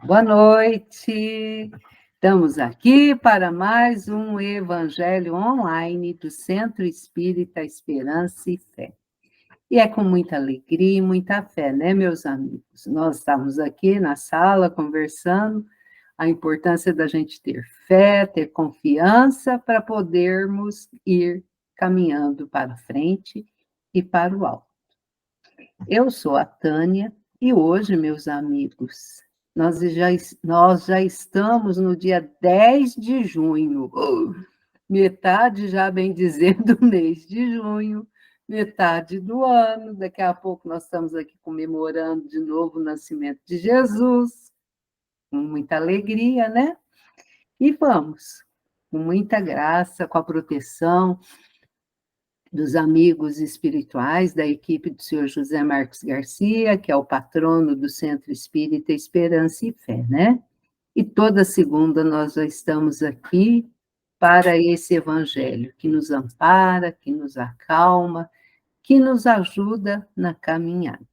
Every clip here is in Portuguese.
Boa noite. Estamos aqui para mais um Evangelho online do Centro Espírita Esperança e Fé. E é com muita alegria e muita fé, né, meus amigos? Nós estamos aqui na sala conversando a importância da gente ter fé, ter confiança para podermos ir caminhando para frente e para o alto. Eu sou a Tânia e hoje, meus amigos, nós já estamos no dia 10 de junho, metade já bem dizer do mês de junho, metade do ano. Daqui a pouco nós estamos aqui comemorando de novo o nascimento de Jesus, com muita alegria, né? E vamos, com muita graça, com a proteção dos amigos espirituais da equipe do senhor José Marcos Garcia, que é o patrono do Centro Espírita Esperança e Fé, né? E toda segunda nós já estamos aqui para esse evangelho que nos ampara, que nos acalma, que nos ajuda na caminhada.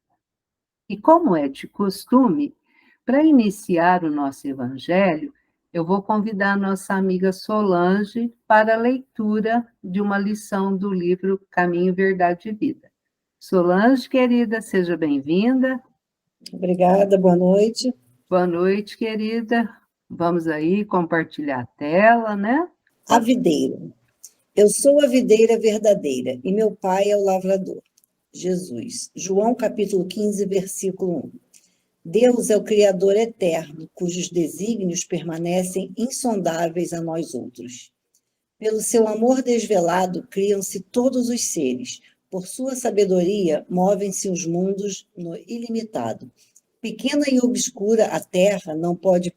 E como é de costume, para iniciar o nosso evangelho, eu vou convidar a nossa amiga Solange para a leitura de uma lição do livro Caminho, Verdade e Vida. Solange, querida, seja bem-vinda. Obrigada, boa noite. Boa noite, querida. Vamos aí compartilhar a tela, né? A videira. Eu sou a videira verdadeira e meu pai é o lavrador. Jesus. João capítulo 15, versículo 1. Deus é o Criador eterno, cujos desígnios permanecem insondáveis a nós outros. Pelo seu amor desvelado, criam-se todos os seres. Por sua sabedoria, movem-se os mundos no ilimitado. Pequena e obscura, a terra não pode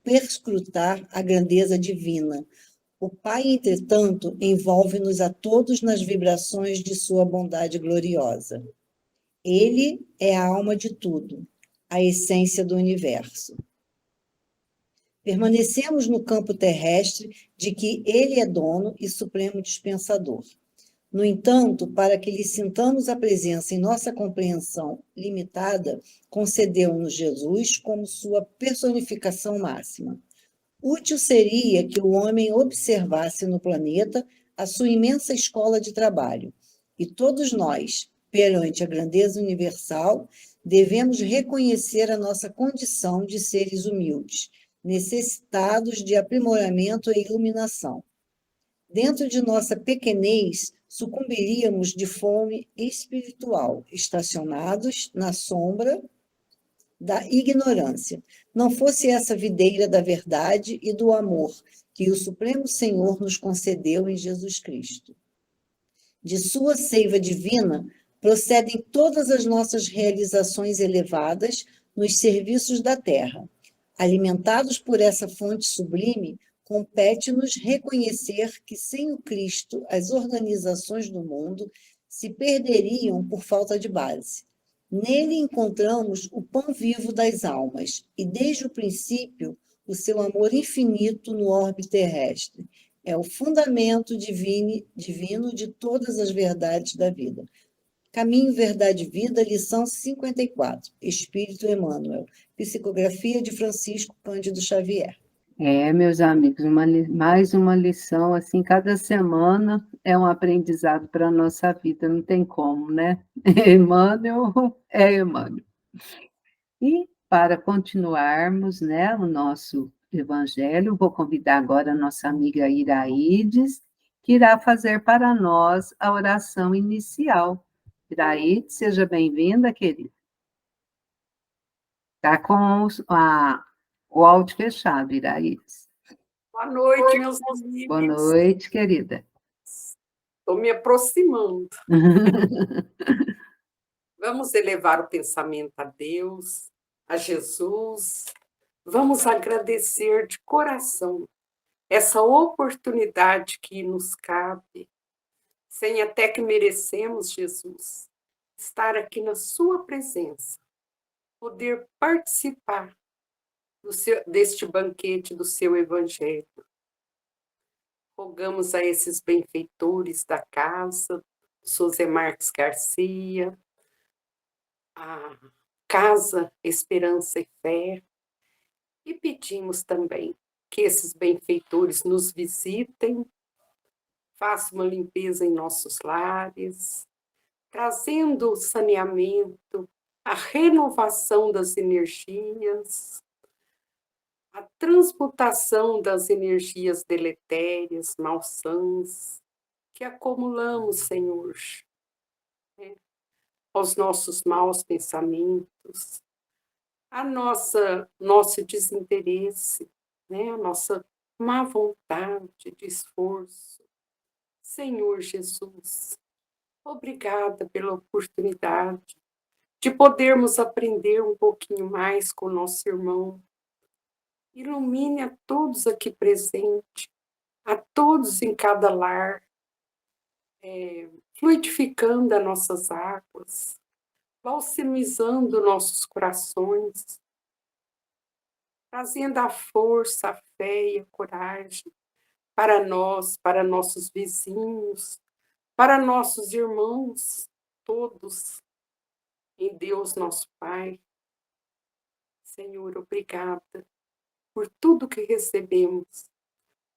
perscrutar a grandeza divina. O Pai, entretanto, envolve-nos a todos nas vibrações de sua bondade gloriosa. Ele é a alma de tudo, a essência do universo. Permanecemos no campo terrestre de que ele é dono e supremo dispensador. No entanto, para que lhe sintamos a presença em nossa compreensão limitada, concedeu-nos Jesus como sua personificação máxima. Útil seria que o homem observasse no planeta a sua imensa escola de trabalho. E todos nós, perante a grandeza universal, devemos reconhecer a nossa condição de seres humildes, necessitados de aprimoramento e iluminação. Dentro de nossa pequenez, sucumbiríamos de fome espiritual, estacionados na sombra da ignorância. Não fosse essa videira da verdade e do amor que o Supremo Senhor nos concedeu em Jesus Cristo. De sua seiva divina procedem todas as nossas realizações elevadas nos serviços da terra. Alimentados por essa fonte sublime, compete-nos reconhecer que sem o Cristo as organizações do mundo se perderiam por falta de base. Nele encontramos o pão vivo das almas e, desde o princípio, o seu amor infinito no orbe terrestre. É o fundamento divino de todas as verdades da vida. Caminho, Verdade e Vida, lição 54. Espírito Emmanuel. Psicografia de Francisco Cândido Xavier. Meus amigos, mais uma lição, assim, cada semana é um aprendizado para a nossa vida, não tem como, né? Emmanuel é Emmanuel. E para continuarmos, né, o nosso evangelho, vou convidar agora a nossa amiga Iraides, que irá fazer para nós a oração inicial. Iraides, seja bem-vinda, querida. Está com o áudio fechado, Iraides. Boa noite, meus amigos. Boa noite, querida. Estou me aproximando. Vamos elevar o pensamento a Deus, a Jesus. Vamos agradecer de coração essa oportunidade que nos cabe, sem até que merecemos, Jesus, estar aqui na sua presença, poder participar deste banquete do seu evangelho. Rogamos a esses benfeitores da casa, José Marcos Garcia, a Casa Esperança e Fé, E pedimos também que esses benfeitores nos visitem, façam uma limpeza em nossos lares, trazendo o saneamento, a renovação das energias, a transmutação das energias deletérias, malsãs, que acumulamos, Senhor, né, aos nossos maus pensamentos, a nosso desinteresse, né, a nossa má vontade de esforço. Senhor Jesus, obrigada pela oportunidade de podermos aprender um pouquinho mais com o nosso irmão. Ilumine a todos aqui presentes, a todos em cada lar, fluidificando as nossas águas, balsamizando nossos corações, trazendo a força, a fé e a coragem para nós, para nossos vizinhos, para nossos irmãos, todos, em Deus nosso Pai. Senhor, obrigada por tudo que recebemos.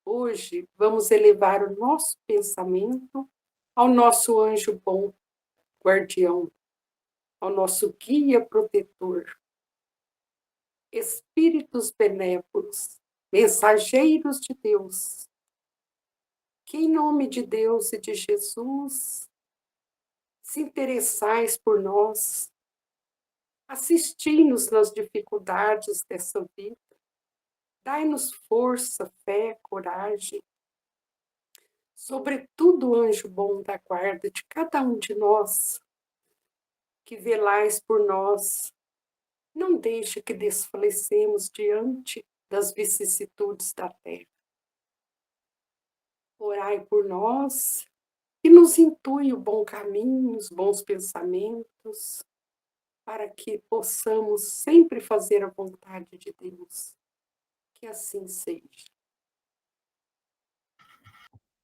Hoje, vamos elevar o nosso pensamento ao nosso anjo bom, guardião, ao nosso guia protetor, espíritos benévolos, mensageiros de Deus, que em nome de Deus e de Jesus, se interessais por nós, assisti-nos nas dificuldades dessa vida, dai-nos força, fé, coragem, sobretudo, anjo bom da guarda de cada um de nós, que velais por nós, não deixe que desfalecemos diante das vicissitudes da terra. Orai por nós e nos intui o bom caminho, os bons pensamentos, para que possamos sempre fazer a vontade de Deus. Que assim seja.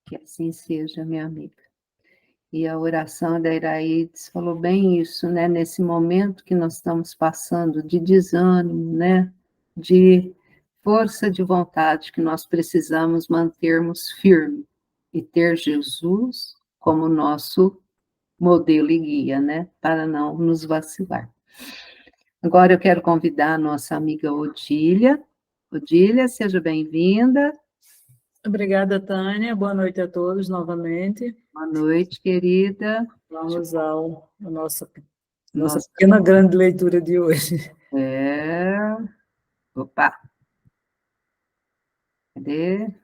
Que assim seja, minha amiga. E a oração da Iraides falou bem isso, né? Nesse momento que nós estamos passando de desânimo, né? De força de vontade que nós precisamos mantermos firme e ter Jesus como nosso modelo e guia, né? Para não nos vacilar. Agora eu quero convidar a nossa amiga Odília. Odília, seja bem-vinda. Obrigada, Tânia. Boa noite a todos novamente. Boa noite, querida. Vamos ao nossa Nossa, pequena grande leitura de hoje. Opa. Cadê?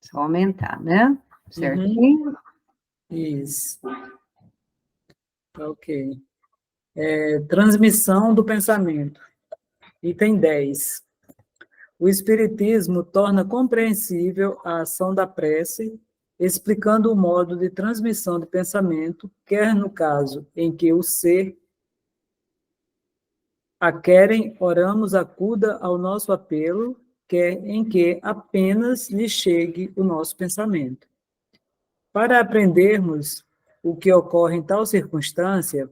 Só aumentar, né? Certinho? Isso. Ok. Transmissão do pensamento. Item 10. O Espiritismo torna compreensível a ação da prece, explicando o modo de transmissão de pensamento, quer no caso em que o ser a querem oramos acuda ao nosso apelo, quer em que apenas lhe chegue o nosso pensamento. Para aprendermos o que ocorre em tal circunstância,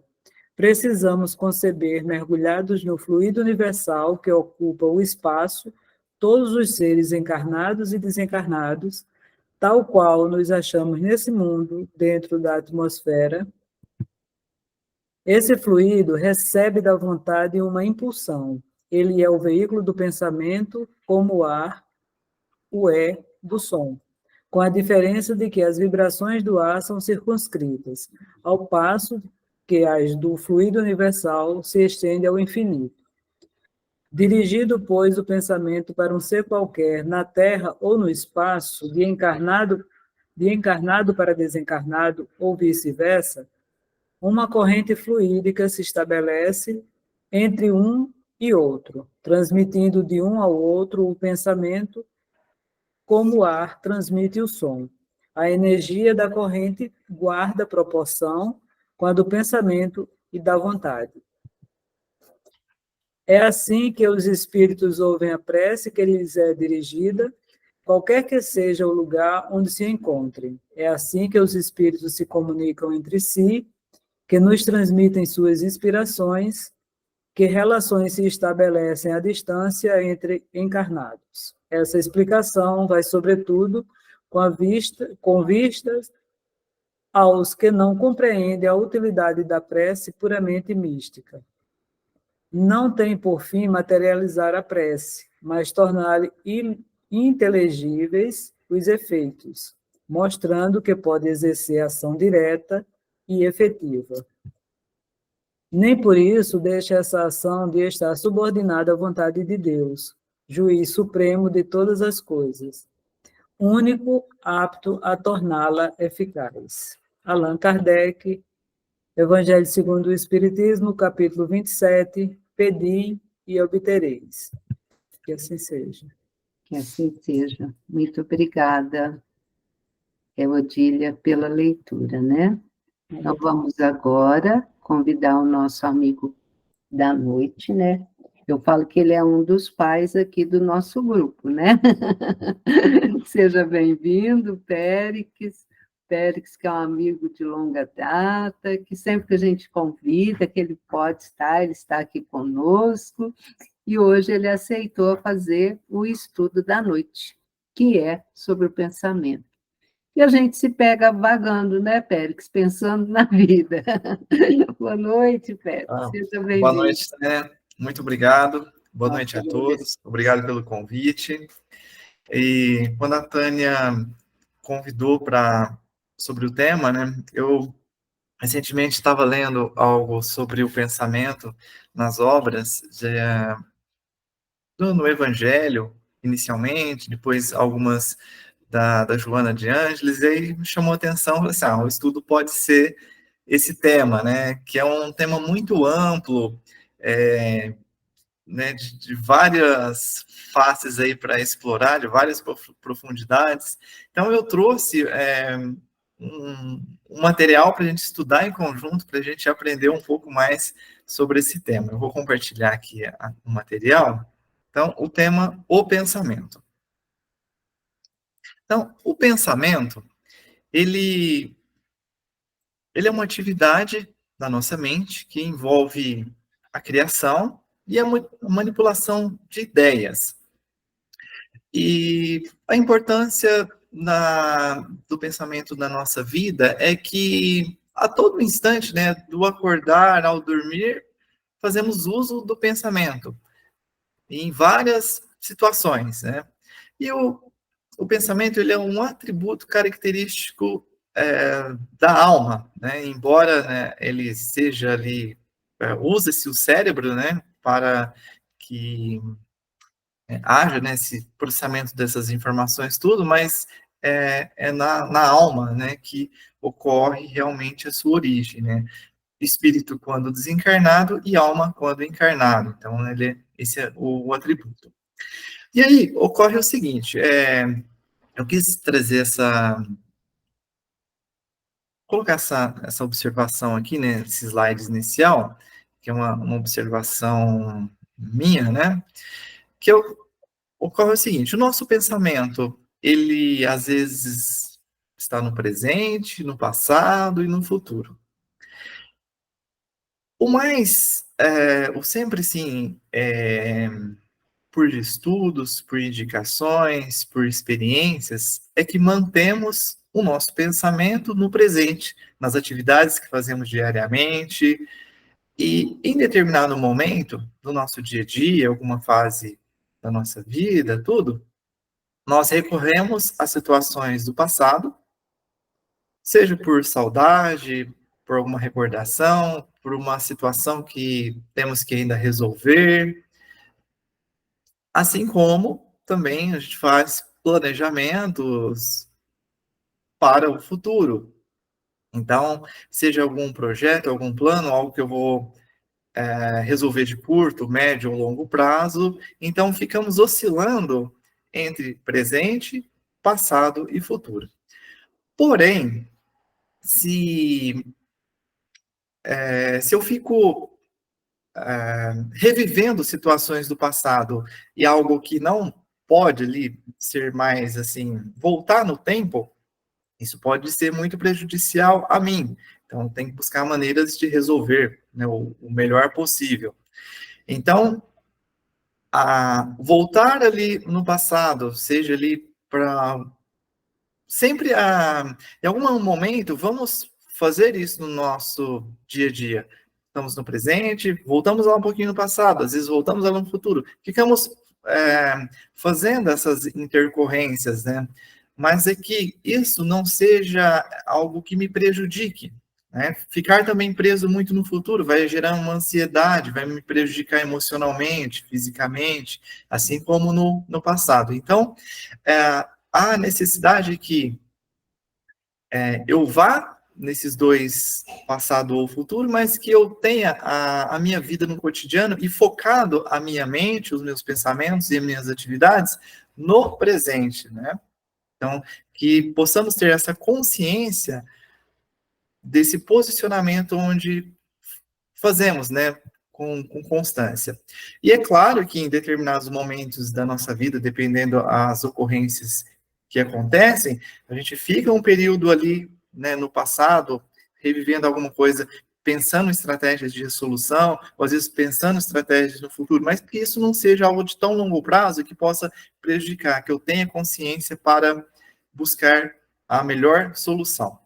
precisamos conceber, mergulhados no fluido universal que ocupa o espaço, todos os seres encarnados e desencarnados, tal qual nos achamos nesse mundo, dentro da atmosfera. Esse fluido recebe da vontade uma impulsão. Ele é o veículo do pensamento, como o ar o é do som, com a diferença de que as vibrações do ar são circunscritas, ao passo que as do fluido universal se estendem ao infinito. Dirigido, pois, o pensamento para um ser qualquer, na Terra ou no espaço, de encarnado para desencarnado, ou vice-versa, uma corrente fluídica se estabelece entre um e outro, transmitindo de um ao outro o pensamento, como o ar transmite o som. A energia da corrente guarda proporção com a do pensamento e da vontade. É assim que os espíritos ouvem a prece que lhes é dirigida, qualquer que seja o lugar onde se encontrem. É assim que os espíritos se comunicam entre si, que nos transmitem suas inspirações, que relações se estabelecem à distância entre encarnados. Essa explicação vai, sobretudo, com vistas aos que não compreendem a utilidade da prece puramente mística. Não tem por fim materializar a prece, mas tornar inteligíveis os efeitos, mostrando que pode exercer ação direta e efetiva. Nem por isso deixa essa ação de estar subordinada à vontade de Deus, juiz supremo de todas as coisas, único apto a torná-la eficaz. Allan Kardec, Evangelho segundo o Espiritismo, capítulo 27, Pedi e obtereis. Que assim seja. Que assim seja. Muito obrigada, Odília, pela leitura, né? Então, vamos agora convidar o nosso amigo da noite, né? Eu falo que ele é um dos pais aqui do nosso grupo, né? Seja bem-vindo, Périx. Périx, que é um amigo de longa data, que sempre que a gente convida, que ele pode estar, ele está aqui conosco, e hoje ele aceitou fazer o estudo da noite, que é sobre o pensamento. E a gente se pega vagando, né, Périx, pensando na vida. Boa noite, Périx, seja bem-vindo. Boa noite, né? Muito obrigado. Boa Nossa, noite a todos. Obrigado pelo convite. E quando a Tânia convidou sobre o tema, né? Eu recentemente estava lendo algo sobre o pensamento nas obras no Evangelho, inicialmente, depois algumas da Joana de Ângeles, e aí me chamou a atenção, assim, o estudo pode ser esse tema, né, que é um tema muito amplo, né, de várias faces aí para explorar, de várias profundidades. Então, eu trouxe um material para a gente estudar em conjunto, para a gente aprender um pouco mais sobre esse tema. Eu vou compartilhar aqui o material. Então, o tema, o pensamento. Então, o pensamento, ele é uma atividade da nossa mente que envolve a criação e a manipulação de ideias. E a importância do pensamento na nossa vida é que, a todo instante, né, do acordar ao dormir, fazemos uso do pensamento em várias situações, né? E o pensamento, ele é um atributo característico da alma, né? Embora, né, ele seja ali, usa-se o cérebro, né, para que haja, né, esse processamento dessas informações, tudo, mas é na alma, né, que ocorre realmente a sua origem, né? Espírito quando desencarnado e alma quando encarnado. Então, esse é o atributo. E aí, ocorre o seguinte, eu quis trazer colocar essa observação aqui, né, esse slide inicial, que é uma observação minha, né, que ocorre o seguinte, o nosso pensamento, ele às vezes está no presente, no passado e no futuro. O sempre, sim, por estudos, por indicações, por experiências, é que mantemos o nosso pensamento no presente, nas atividades que fazemos diariamente, e em determinado momento do nosso dia a dia, alguma fase da nossa vida, tudo, nós recorremos a situações do passado, seja por saudade, por alguma recordação, por uma situação que temos que ainda resolver, assim como também a gente faz planejamentos para o futuro. Então, seja algum projeto, algum plano, algo que eu vou resolver de curto, médio ou longo prazo, então ficamos oscilando entre presente, passado e futuro. Porém, se eu fico revivendo situações do passado e algo que não pode ali ser mais assim, voltar no tempo, isso pode ser muito prejudicial a mim. Então, tem que buscar maneiras de resolver, né, o melhor possível. Então, voltar ali no passado, seja ali para sempre em algum momento, vamos fazer isso no nosso dia a dia. Estamos no presente, voltamos lá um pouquinho no passado, às vezes voltamos lá no futuro. Ficamos fazendo essas intercorrências, né? Mas é que isso não seja algo que me prejudique, né? Ficar também preso muito no futuro vai gerar uma ansiedade, vai me prejudicar emocionalmente, fisicamente, assim como no passado. Então, há necessidade que eu vá nesses dois, passado ou futuro, mas que eu tenha a minha vida no cotidiano e focado a minha mente, os meus pensamentos e as minhas atividades no presente, né? Então, que possamos ter essa consciência desse posicionamento onde fazemos, né, com constância. E é claro que em determinados momentos da nossa vida, dependendo das ocorrências que acontecem, a gente fica um período ali, né, no passado, revivendo alguma coisa, pensando em estratégias de resolução, ou às vezes pensando em estratégias no futuro, mas que isso não seja algo de tão longo prazo que possa prejudicar, que eu tenha consciência para buscar a melhor solução.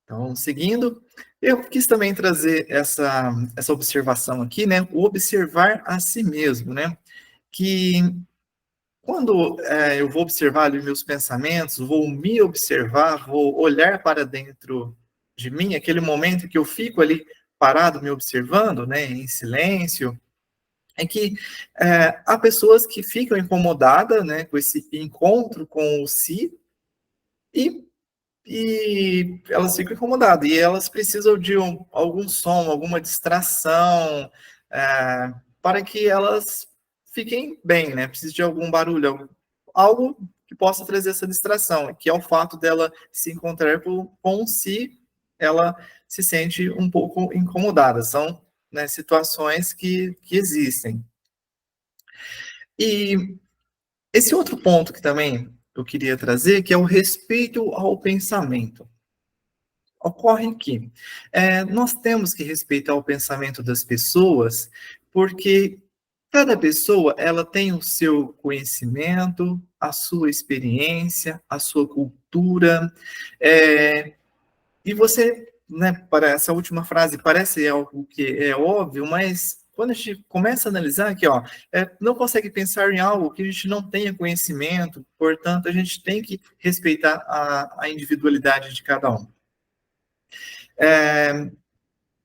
Então, seguindo, eu quis também trazer essa observação aqui, né? O observar a si mesmo, né? Que quando eu vou observar ali meus pensamentos, vou me observar, vou olhar para dentro de mim, aquele momento que eu fico ali parado me observando, né? Em silêncio, é que há pessoas que ficam incomodadas, né? Com esse encontro com o si e elas ficam incomodadas, e elas precisam de algum som, alguma distração, para que elas fiquem bem, né? Precisa de algum barulho, algo que possa trazer essa distração, que é o fato dela se encontrar com si, ela se sente um pouco incomodada. São, né, situações que existem. E esse outro ponto que também eu queria trazer, que é o respeito ao pensamento. Ocorre que nós temos que respeitar o pensamento das pessoas, porque cada pessoa ela tem o seu conhecimento, a sua experiência, a sua cultura, e você, né, para essa última frase parece algo que é óbvio, mas quando a gente começa a analisar aqui, ó, não consegue pensar em algo que a gente não tenha conhecimento, portanto, a gente tem que respeitar a individualidade de cada um.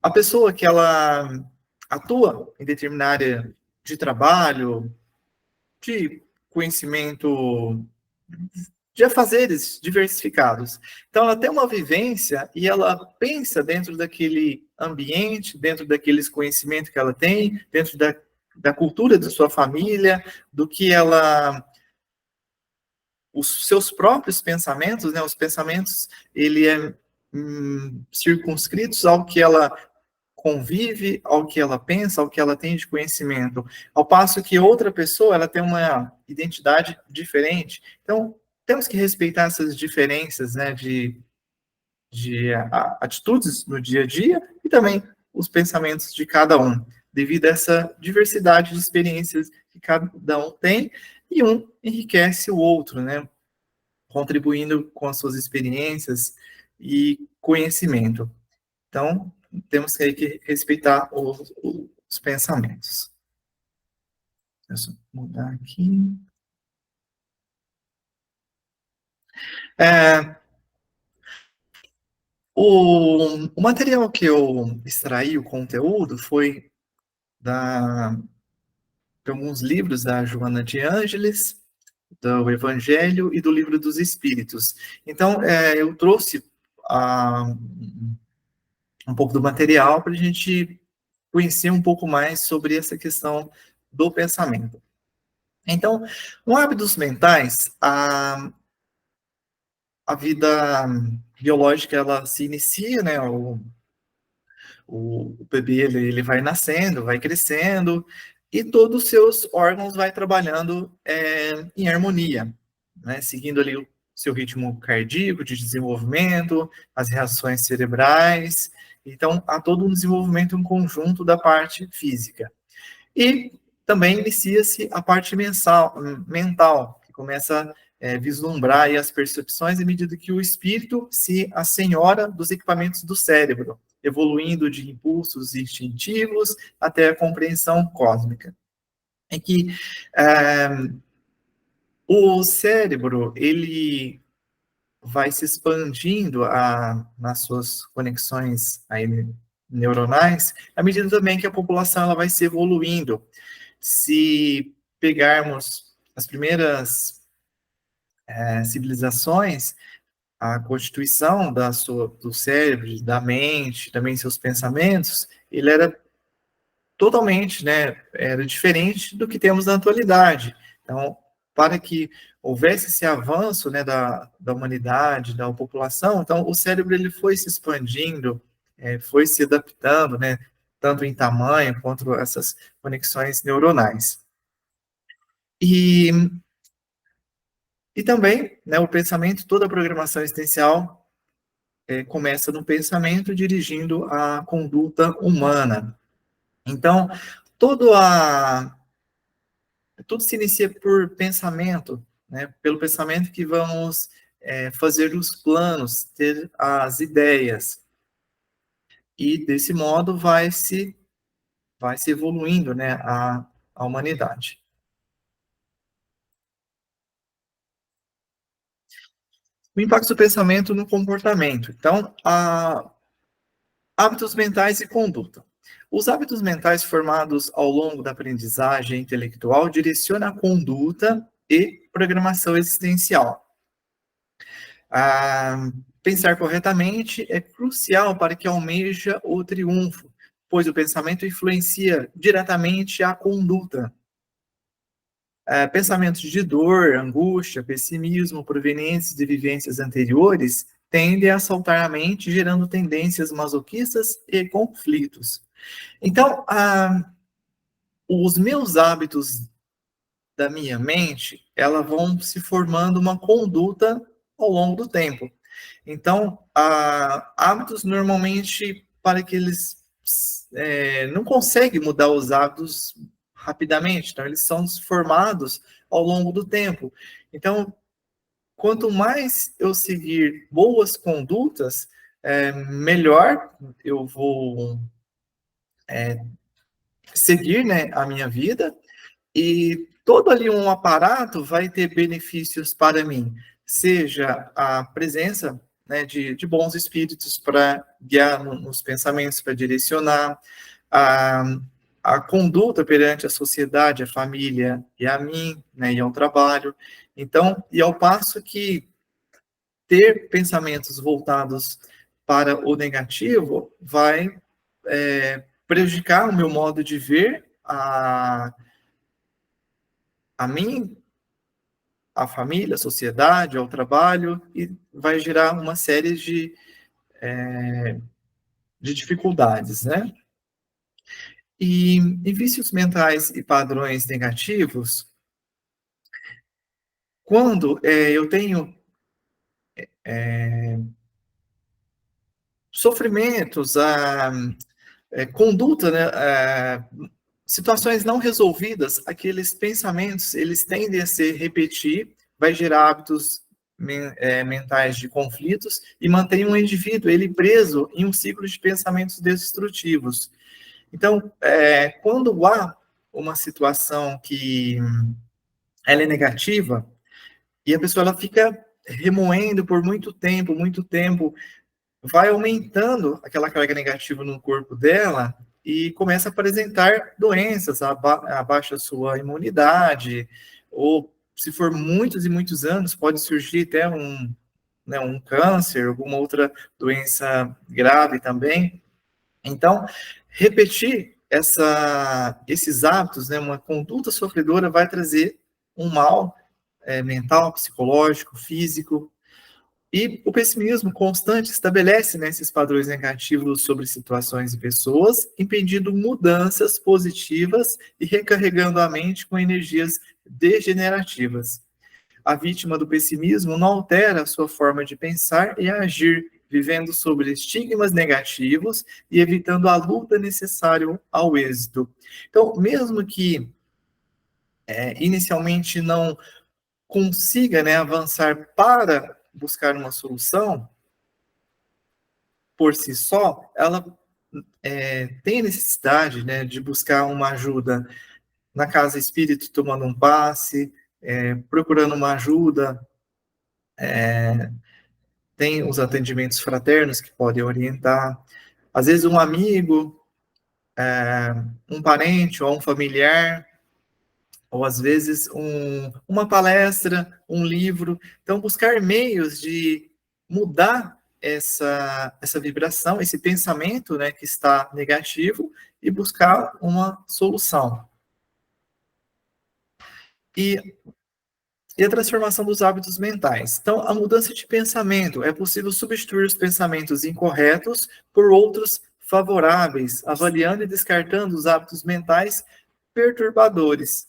A pessoa que ela atua em determinada área de trabalho, de conhecimento, de afazeres diversificados. Então, ela tem uma vivência e ela pensa dentro daquele ambiente, dentro daqueles conhecimentos que ela tem, dentro da cultura da sua família, do que ela... Os seus próprios pensamentos, né? Os pensamentos, ele circunscritos ao que ela convive, ao que ela pensa, ao que ela tem de conhecimento, ao passo que outra pessoa ela tem uma identidade diferente. Então, temos que respeitar essas diferenças, né, de atitudes no dia a dia e também os pensamentos de cada um, devido a essa diversidade de experiências que cada um tem, e um enriquece o outro, né, contribuindo com as suas experiências e conhecimento. Então, temos que respeitar os pensamentos. Deixa eu mudar aqui. O material que eu extraí, o conteúdo, foi de alguns livros da Joana de Ângeles, do Evangelho e do Livro dos Espíritos. Então, eu trouxe um pouco do material para a gente conhecer um pouco mais sobre essa questão do pensamento. Então, no Hábitos Mentais, a vida biológica, ela se inicia, né? O bebê, ele vai nascendo, vai crescendo, e todos os seus órgãos vai trabalhando em harmonia, né? Seguindo ali o seu ritmo cardíaco de desenvolvimento, as reações cerebrais, Então, há todo um desenvolvimento, um conjunto da parte física. E também inicia-se a parte mental, que começa a vislumbrar aí as percepções à medida que o espírito se assenhora dos equipamentos do cérebro, evoluindo de impulsos instintivos até a compreensão cósmica. É que o cérebro, ele vai se expandindo nas suas conexões aí neuronais, à medida também que a população ela vai se evoluindo. Se pegarmos as primeiras civilizações, a constituição do cérebro, da mente, também seus pensamentos, ele era totalmente, né, era diferente do que temos na atualidade. Então, para que houvesse esse avanço, né, da humanidade, da população, então o cérebro ele foi se expandindo, foi se adaptando, né, tanto em tamanho quanto essas conexões neuronais. E também, né, o pensamento, toda a programação existencial começa no pensamento, dirigindo a conduta humana. Então, tudo se inicia por pensamento, né? Pelo pensamento que vamos fazer os planos, ter as ideias. E, desse modo, vai se evoluindo, né, a humanidade. O impacto do pensamento no comportamento. Então, hábitos mentais e conduta. Os hábitos mentais formados ao longo da aprendizagem intelectual direcionam a conduta e programação existencial. Pensar corretamente é crucial para que almeja o triunfo, pois o pensamento influencia diretamente a conduta. Pensamentos de dor, angústia, pessimismo, provenientes de vivências anteriores, tendem a saltar a mente, gerando tendências masoquistas e conflitos. Então, os meus hábitos da minha mente, elas vão se formando uma conduta ao longo do tempo. Então, hábitos normalmente, para que eles não conseguem mudar os hábitos rapidamente, então eles são formados ao longo do tempo. Então, quanto mais eu seguir boas condutas, melhor eu vou seguir, né, a minha vida, e todo ali um aparato vai ter benefícios para mim, seja a presença, né, de bons espíritos para guiar nos pensamentos, para direcionar, a conduta perante a sociedade, a família e a mim, né, e ao trabalho. Então, e ao passo que ter pensamentos voltados para o negativo vai prejudicar o meu modo de ver a mim, a família, a sociedade, ao trabalho, e vai gerar uma série de dificuldades, né? E em vícios mentais e padrões negativos, quando eu tenho sofrimentos, conduta, né, situações não resolvidas, aqueles pensamentos, eles tendem a se repetir, vai gerar hábitos mentais de conflitos e mantém um indivíduo, ele preso em um ciclo de pensamentos destrutivos. Então, quando há uma situação que ela é negativa, e a pessoa ela fica remoendo por muito tempo, vai aumentando aquela carga negativa no corpo dela e começa a apresentar doenças, abaixa a sua imunidade, ou se for muitos e muitos anos, pode surgir até um câncer, alguma outra doença grave também. Então, repetir esses hábitos, né, uma conduta sofredora vai trazer um mal mental, psicológico, físico. E o pessimismo constante estabelece, né, esses padrões negativos sobre situações e pessoas, impedindo mudanças positivas e recarregando a mente com energias degenerativas. A vítima do pessimismo não altera a sua forma de pensar e agir, vivendo sobre estigmas negativos e evitando a luta necessária ao êxito. Então, mesmo que inicialmente não consiga, né, avançar para buscar uma solução por si só, ela tem a necessidade, né, de buscar uma ajuda na casa espírita, tomando um passe, procurando uma ajuda. Tem os atendimentos fraternos que podem orientar. Às vezes um amigo, um parente ou um familiar, ou às vezes uma palestra, um livro. Então, buscar meios de mudar essa vibração, esse pensamento, né, que está negativo, e buscar uma solução. E a transformação dos hábitos mentais. Então, a mudança de pensamento. É possível substituir os pensamentos incorretos por outros favoráveis, avaliando e descartando os hábitos mentais perturbadores.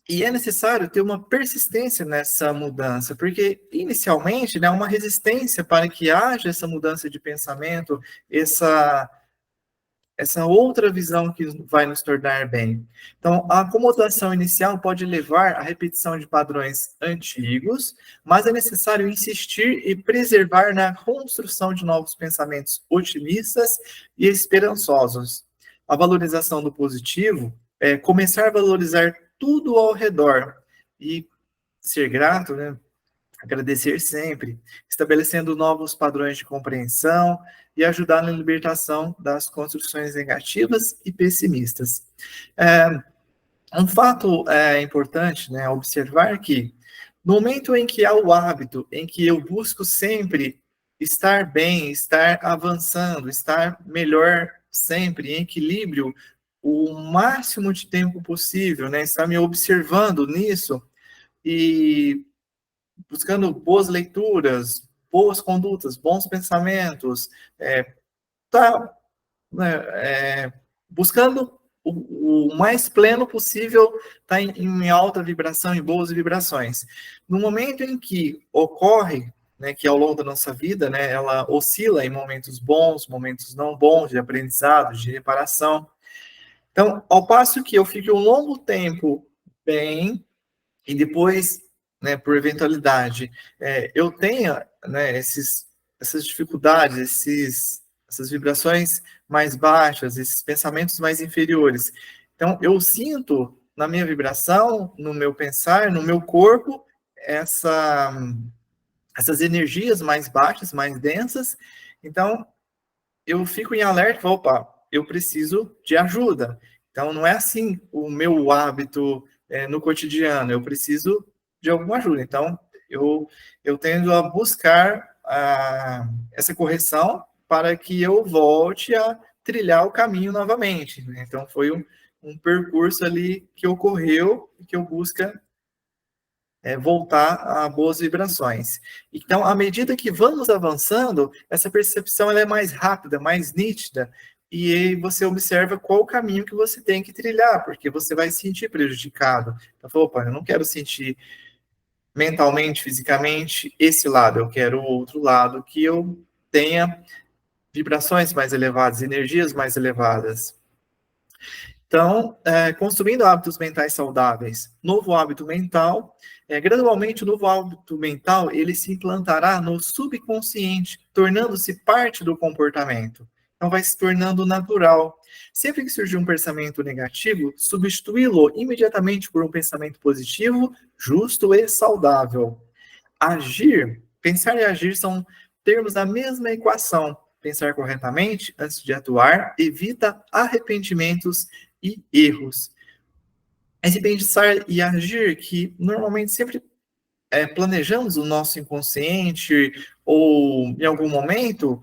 E é necessário ter uma persistência nessa mudança, porque, inicialmente, né, uma resistência para que haja essa mudança de pensamento, essa outra visão que vai nos tornar bem. Então, a acomodação inicial pode levar à repetição de padrões antigos, mas é necessário insistir e preservar na construção de novos pensamentos otimistas e esperançosos. A valorização do positivo é começar a valorizar tudo ao redor e ser grato, né? Agradecer sempre, estabelecendo novos padrões de compreensão e ajudar na libertação das construções negativas e pessimistas. Um fato importante, né, observar que no momento em que há o hábito, em que eu busco sempre estar bem, estar avançando, estar melhor sempre, em equilíbrio, o máximo de tempo possível, né, estar me observando nisso e buscando boas leituras, boas condutas, bons pensamentos, buscando o mais pleno possível, tá em alta vibração, em boas vibrações. No momento em que ocorre, né, que ao longo da nossa vida, né, ela oscila em momentos bons, momentos não bons, de aprendizado, de reparação. Então, ao passo que eu fique um longo tempo bem, e depois, né, por eventualidade, eu tenha, né, essas dificuldades, essas vibrações mais baixas, esses pensamentos mais inferiores. Então, eu sinto na minha vibração, no meu pensar, no meu corpo, essas energias mais baixas, mais densas. Então, eu fico em alerta, opa, eu preciso de ajuda. Então, não é assim o meu hábito no cotidiano, eu preciso de alguma ajuda. Então, eu tendo a buscar essa correção para que eu volte a trilhar o caminho novamente, né? Então, foi um percurso ali que ocorreu e que eu busca voltar a boas vibrações. Então, à medida que vamos avançando, essa percepção ela é mais rápida, mais nítida, e aí você observa qual o caminho que você tem que trilhar, porque você vai se sentir prejudicado. Então, opa, eu não quero sentir mentalmente, fisicamente, esse lado, eu quero o outro lado, que eu tenha vibrações mais elevadas, energias mais elevadas. Então, construindo hábitos mentais saudáveis. Novo hábito mental, gradualmente o novo hábito mental, ele se implantará no subconsciente, tornando-se parte do comportamento. Então, vai se tornando natural. Sempre que surgir um pensamento negativo, substituí-lo imediatamente por um pensamento positivo, justo e saudável. Agir, pensar e agir são termos da mesma equação. Pensar corretamente antes de atuar evita arrependimentos e erros. Esse pensar e agir que normalmente sempre planejamos o nosso inconsciente ou em algum momento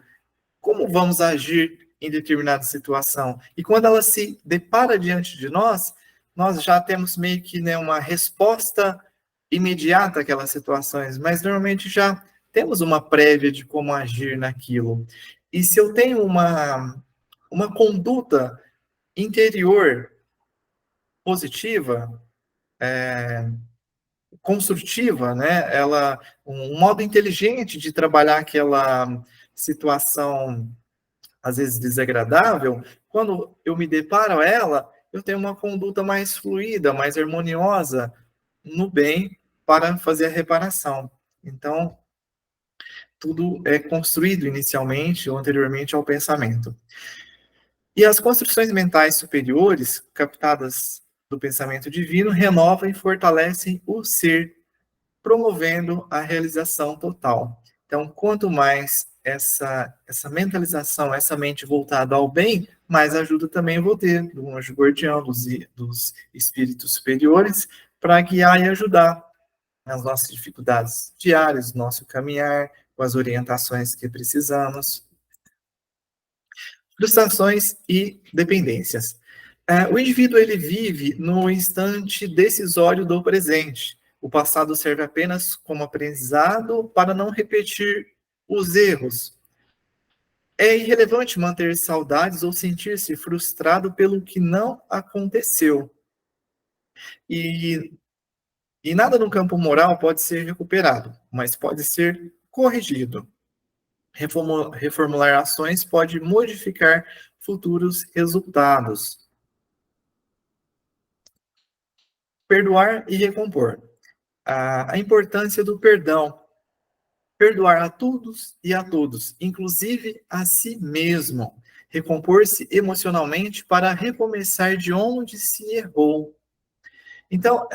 como vamos agir em determinada situação. E quando ela se depara diante de nós, nós já temos meio que, né, uma resposta imediata àquelas situações, mas normalmente já temos uma prévia de como agir naquilo. E se eu tenho uma conduta interior positiva, construtiva, né? Um modo inteligente de trabalhar aquela situação, às vezes desagradável. Quando eu me deparo a ela, eu tenho uma conduta mais fluida, mais harmoniosa no bem para fazer a reparação. Então, tudo é construído inicialmente ou anteriormente ao pensamento. E as construções mentais superiores, captadas do pensamento divino, renovam e fortalecem o ser, promovendo a realização total. Então, quanto mais essa mentalização, essa mente voltada ao bem, mais ajuda também eu vou ter do anjo guardião, dos espíritos superiores, para guiar e ajudar nas nossas dificuldades diárias, no nosso caminhar, com as orientações que precisamos. Frustrações e dependências. O indivíduo ele vive no instante decisório do presente. O passado serve apenas como aprendizado para não repetir os erros. É irrelevante manter saudades ou sentir-se frustrado pelo que não aconteceu. E nada no campo moral pode ser recuperado, mas pode ser corrigido. Reformular ações pode modificar futuros resultados. Perdoar e recompor. A importância do perdão. Perdoar a todos e a todos, inclusive a si mesmo. Recompor-se emocionalmente para recomeçar de onde se errou. Então,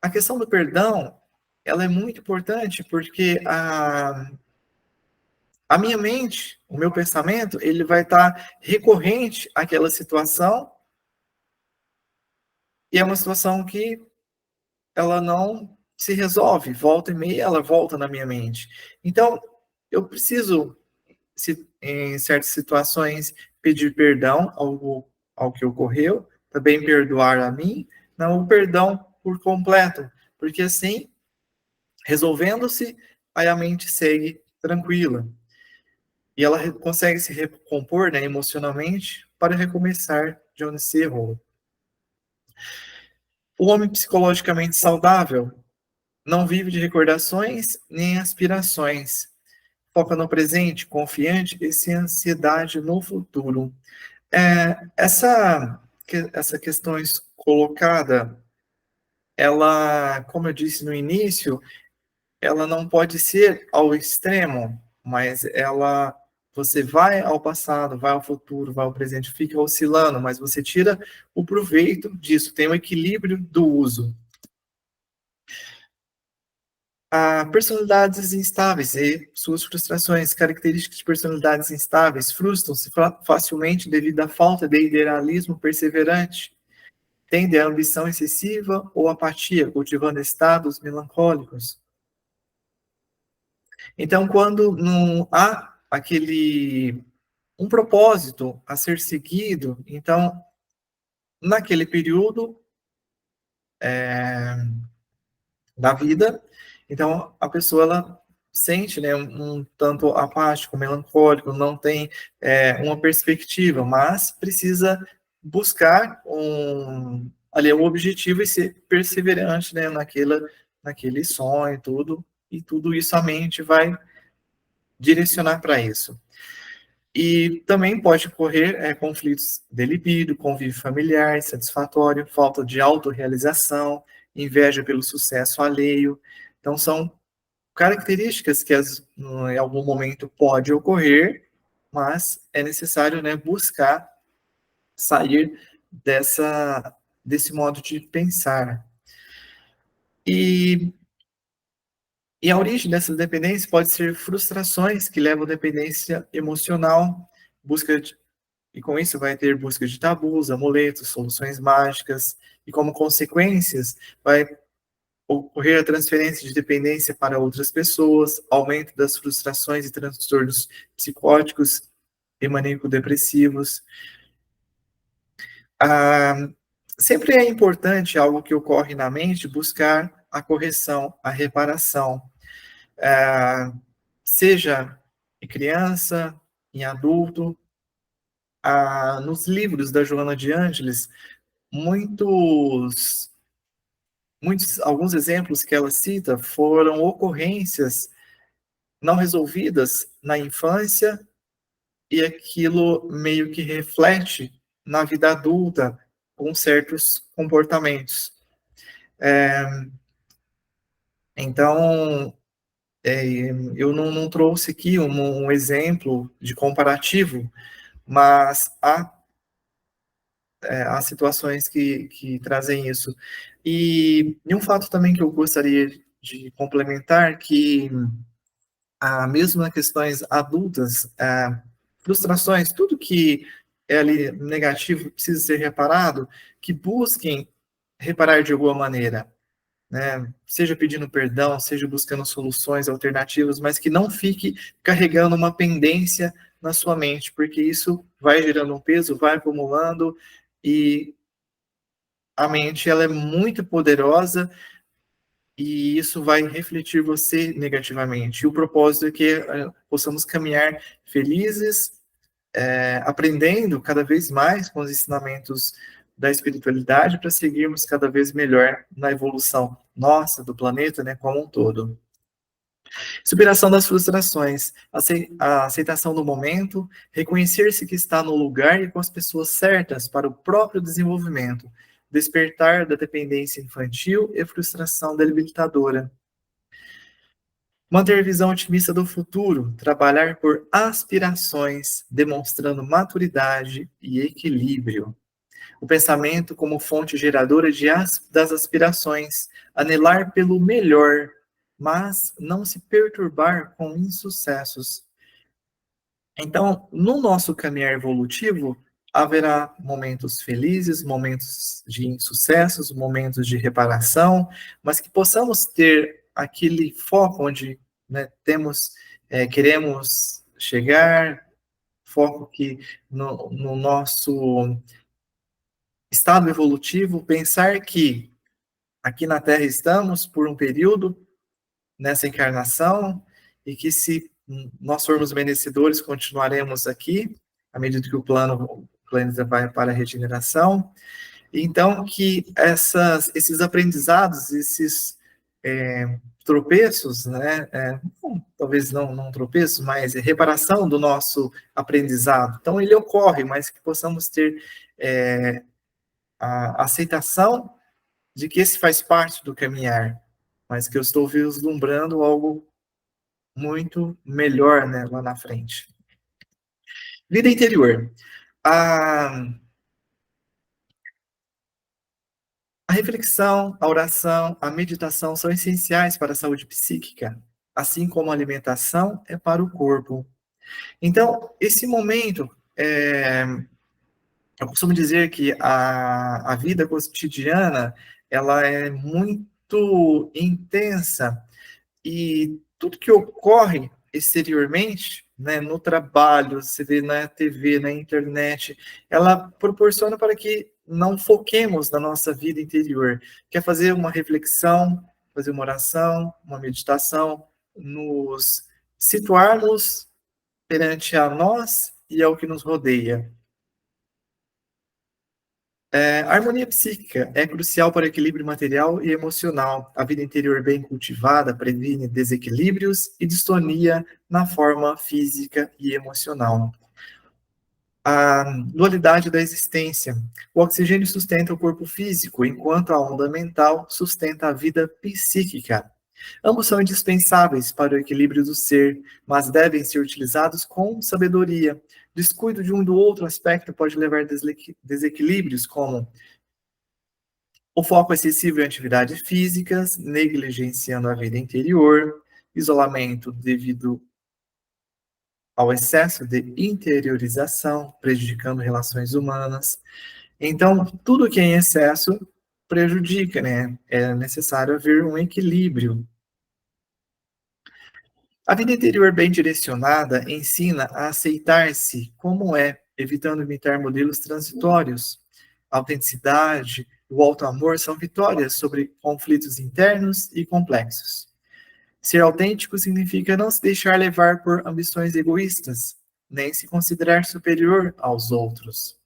a questão do perdão, ela é muito importante porque a minha mente, o meu pensamento, ele vai estar recorrente àquela situação e é uma situação que ela não se resolve, volta e meia ela volta na minha mente. Então, eu preciso, em certas situações, pedir perdão ao que ocorreu, também perdoar a mim, não o perdão por completo, porque assim, resolvendo-se, aí a mente segue tranquila. E ela consegue se recompor, né, emocionalmente para recomeçar de onde se errou. O homem psicologicamente saudável não vive de recordações nem aspirações. Foca no presente, confiante e sem ansiedade no futuro. Essa questão colocada, ela, como eu disse no início, ela não pode ser ao extremo, mas você vai ao passado, vai ao futuro, vai ao presente, fica oscilando, mas você tira o proveito disso, tem o equilíbrio do uso. Personalidades instáveis e suas frustrações. Características de personalidades instáveis frustram-se facilmente devido à falta de idealismo perseverante. Tendem à ambição excessiva ou apatia, cultivando estados melancólicos. Então, quando não há um propósito a ser seguido, então, naquele período da vida, então a pessoa ela sente, né, um tanto apático, melancólico, não tem uma perspectiva, mas precisa buscar um objetivo e ser perseverante, né, naquele sonho, e tudo isso a mente vai direcionar para isso. E também pode ocorrer conflitos de libido, convívio familiar, insatisfatório, falta de autorrealização, inveja pelo sucesso alheio. Então, são características que em algum momento pode ocorrer, mas é necessário, né, buscar sair desse modo de pensar. E a origem dessas dependências pode ser frustrações que levam à dependência emocional, e com isso vai ter busca de tabus, amuletos, soluções mágicas, e como consequências vai ocorrer a transferência de dependência para outras pessoas, aumento das frustrações e transtornos psicóticos e maníaco-depressivos. Sempre é importante algo que ocorre na mente, buscar a correção, a reparação. Seja em criança, em adulto. Nos livros da Joana de Ângeles, muitos alguns exemplos que ela cita foram ocorrências não resolvidas na infância e aquilo meio que reflete na vida adulta com certos comportamentos. Então, eu não trouxe aqui um exemplo de comparativo, mas há situações que trazem isso. E um fato também que eu gostaria de complementar, que mesmo nas questões adultas, frustrações, tudo que é ali negativo precisa ser reparado, que busquem reparar de alguma maneira, né? Seja pedindo perdão, seja buscando soluções alternativas, mas que não fique carregando uma pendência na sua mente, porque isso vai gerando um peso, vai acumulando, e a mente ela é muito poderosa e isso vai refletir você negativamente. E o propósito é que possamos caminhar felizes, aprendendo cada vez mais com os ensinamentos da espiritualidade para seguirmos cada vez melhor na evolução nossa, do planeta, né, como um todo. Superação das frustrações, a aceitação do momento, reconhecer-se que está no lugar e com as pessoas certas para o próprio desenvolvimento, despertar da dependência infantil e frustração debilitadora. Manter visão otimista do futuro, trabalhar por aspirações, demonstrando maturidade e equilíbrio. O pensamento como fonte geradora das aspirações, anelar pelo melhor, mas não se perturbar com insucessos. Então, no nosso caminhar evolutivo, haverá momentos felizes, momentos de insucessos, momentos de reparação, mas que possamos ter aquele foco onde, né, queremos chegar, foco que no nosso estado evolutivo, pensar que aqui na Terra estamos por um período nessa encarnação e que se nós formos merecedores, continuaremos aqui à medida que o planeta vai para a regeneração. Então, que esses aprendizados, esses tropeços, né, talvez não tropeços, mas reparação do nosso aprendizado. Então, ele ocorre, mas que possamos ter a aceitação de que esse faz parte do caminhar, mas que eu estou vislumbrando algo muito melhor, né, lá na frente. Vida interior. A reflexão, a oração, a meditação são essenciais para a saúde psíquica, assim como a alimentação é para o corpo. Então, esse momento, eu costumo dizer que a vida cotidiana, ela é muito intensa, e tudo que ocorre exteriormente, né, no trabalho, você vê na TV, na internet, ela proporciona para que não foquemos na nossa vida interior. Quer fazer uma reflexão, fazer uma oração, uma meditação, nos situarmos perante a nós e ao que nos rodeia. A harmonia psíquica é crucial para o equilíbrio material e emocional. A vida interior bem cultivada previne desequilíbrios e distonia na forma física e emocional. A dualidade da existência. O oxigênio sustenta o corpo físico, enquanto a onda mental sustenta a vida psíquica. Ambos são indispensáveis para o equilíbrio do ser, mas devem ser utilizados com sabedoria. Descuido de um do outro aspecto pode levar a desequilíbrios, como o foco excessivo em atividades físicas, negligenciando a vida interior, isolamento devido ao excesso de interiorização, prejudicando relações humanas. Então, tudo que é em excesso prejudica, né? É necessário haver um equilíbrio. A vida interior bem direcionada ensina a aceitar-se como é, evitando imitar modelos transitórios. A autenticidade e o auto-amor são vitórias sobre conflitos internos e complexos. Ser autêntico significa não se deixar levar por ambições egoístas, nem se considerar superior aos outros.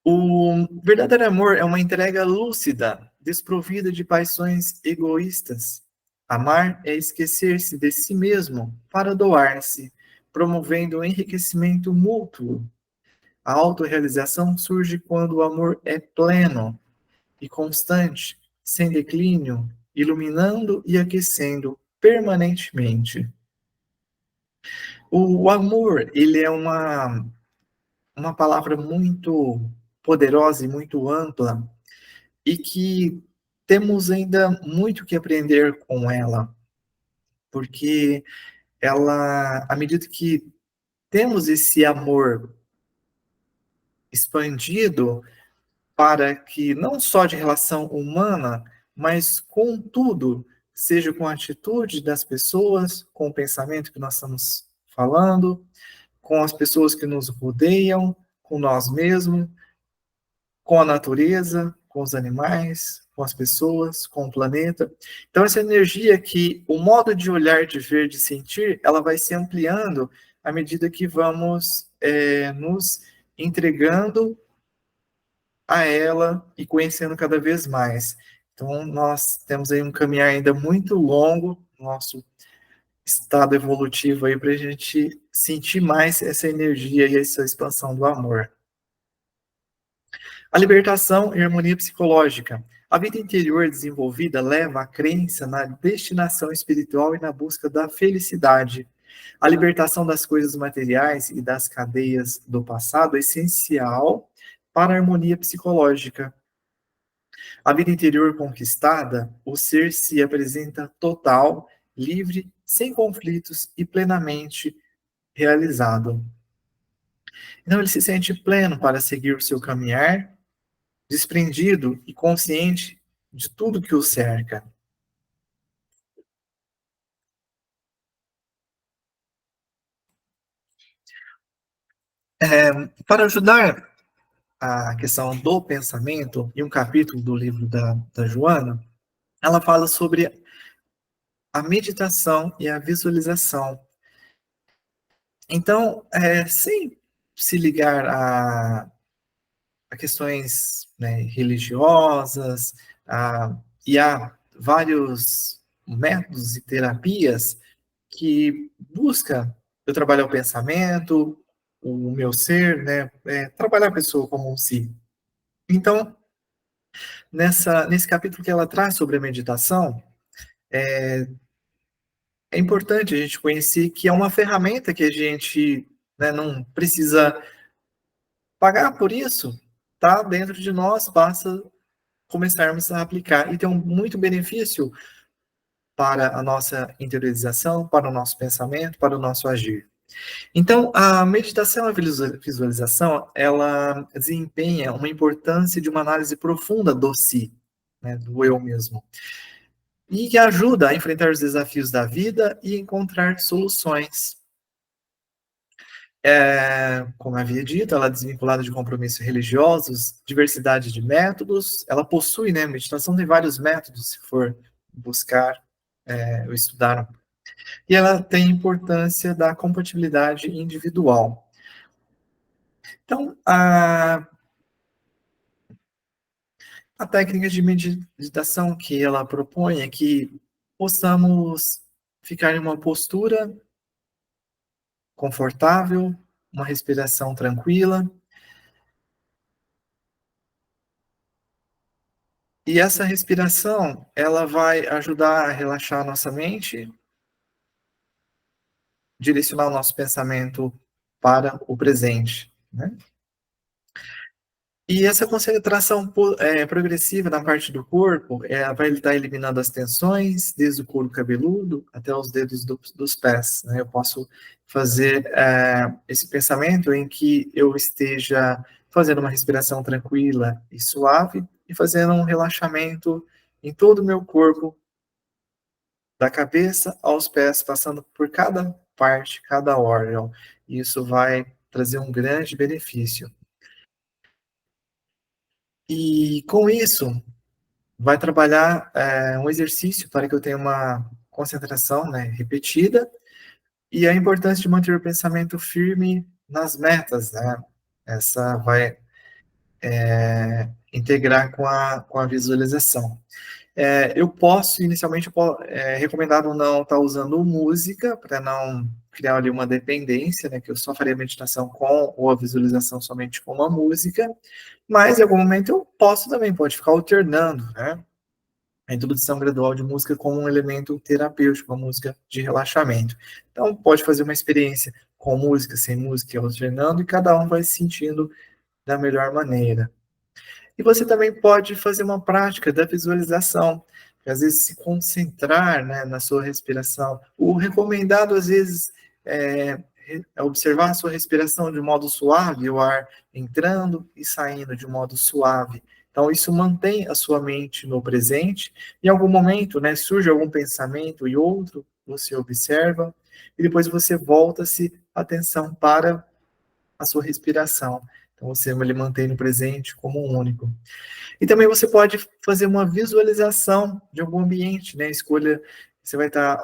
O verdadeiro amor é uma entrega lúcida, desprovida de paixões egoístas. Amar é esquecer-se de si mesmo para doar-se, promovendo o enriquecimento mútuo. A autorrealização surge quando o amor é pleno e constante, sem declínio, iluminando e aquecendo permanentemente. O amor, ele é uma palavra muito poderosa e muito ampla, e que temos ainda muito que aprender com ela, porque ela, à medida que temos esse amor expandido para que não só de relação humana, mas com tudo, seja com a atitude das pessoas, com o pensamento que nós estamos falando, com as pessoas que nos rodeiam, com nós mesmos, com a natureza, com os animais, com as pessoas, com o planeta. Então, essa energia que o modo de olhar, de ver, de sentir, ela vai se ampliando à medida que vamos nos entregando a ela e conhecendo cada vez mais. Então, nós temos aí um caminhar ainda muito longo, nosso estado evolutivo aí, para a gente sentir mais essa energia e essa expansão do amor. A libertação e harmonia psicológica. A vida interior desenvolvida leva à crença na destinação espiritual e na busca da felicidade. A libertação das coisas materiais e das cadeias do passado é essencial para a harmonia psicológica. A vida interior conquistada, o ser se apresenta total, livre, sem conflitos e plenamente realizado. Então ele se sente pleno para seguir o seu caminhar, desprendido e consciente de tudo que o cerca. Para ajudar a questão do pensamento, em um capítulo do livro da Joana, ela fala sobre a meditação e a visualização. Então, sem se ligar a questões, né, religiosas, e há vários métodos e terapias que busca eu trabalhar o pensamento, o meu ser, né, trabalhar a pessoa como um si. Então, nesse capítulo que ela traz sobre a meditação, é importante a gente conhecer que é uma ferramenta que a gente, né, não precisa pagar por isso, tá dentro de nós, basta começarmos a aplicar e tem muito benefício para a nossa interiorização, para o nosso pensamento, para o nosso agir. Então, a meditação e a visualização, ela desempenha uma importância de uma análise profunda do si, né, do eu mesmo, e que ajuda a enfrentar os desafios da vida e encontrar soluções. Como havia dito, ela é desvinculada de compromissos religiosos, diversidade de métodos, ela possui, né, meditação tem vários métodos, se for buscar ou estudar, e ela tem importância da compatibilidade individual. Então, a técnica de meditação que ela propõe é que possamos ficar em uma postura confortável, uma respiração tranquila. E essa respiração, ela vai ajudar a relaxar a nossa mente, direcionar o nosso pensamento para o presente, né? E essa concentração progressiva na parte do corpo, vai estar eliminando as tensões, desde o couro cabeludo até os dedos dos pés, né? Eu posso fazer esse pensamento em que eu esteja fazendo uma respiração tranquila e suave e fazendo um relaxamento em todo o meu corpo, da cabeça aos pés, passando por cada parte, cada órgão. Isso vai trazer um grande benefício. E com isso, vai trabalhar um exercício para que eu tenha uma concentração, né, repetida, e a importância de manter o pensamento firme nas metas, né? Essa vai integrar com a visualização. Eu posso, inicialmente, é recomendado não estar usando música, para não criar ali uma dependência, né, que eu só faria a meditação com, ou a visualização somente com uma música, mas em algum momento eu posso também, pode ficar alternando, né, a introdução gradual de música como um elemento terapêutico, uma música de relaxamento. Então, pode fazer uma experiência com música, sem música, alternando, e cada um vai se sentindo da melhor maneira. E você também pode fazer uma prática da visualização, às vezes se concentrar, né, na sua respiração. O recomendado, às vezes, é observar a sua respiração de modo suave, o ar entrando e saindo de modo suave. Então, isso mantém a sua mente no presente. Em algum momento, né, surge algum pensamento e outro, você observa, e depois você volta-se atenção para a sua respiração. Então, você ele mantém no presente como um único. E também você pode fazer uma visualização de algum ambiente, né? Escolha, você vai estar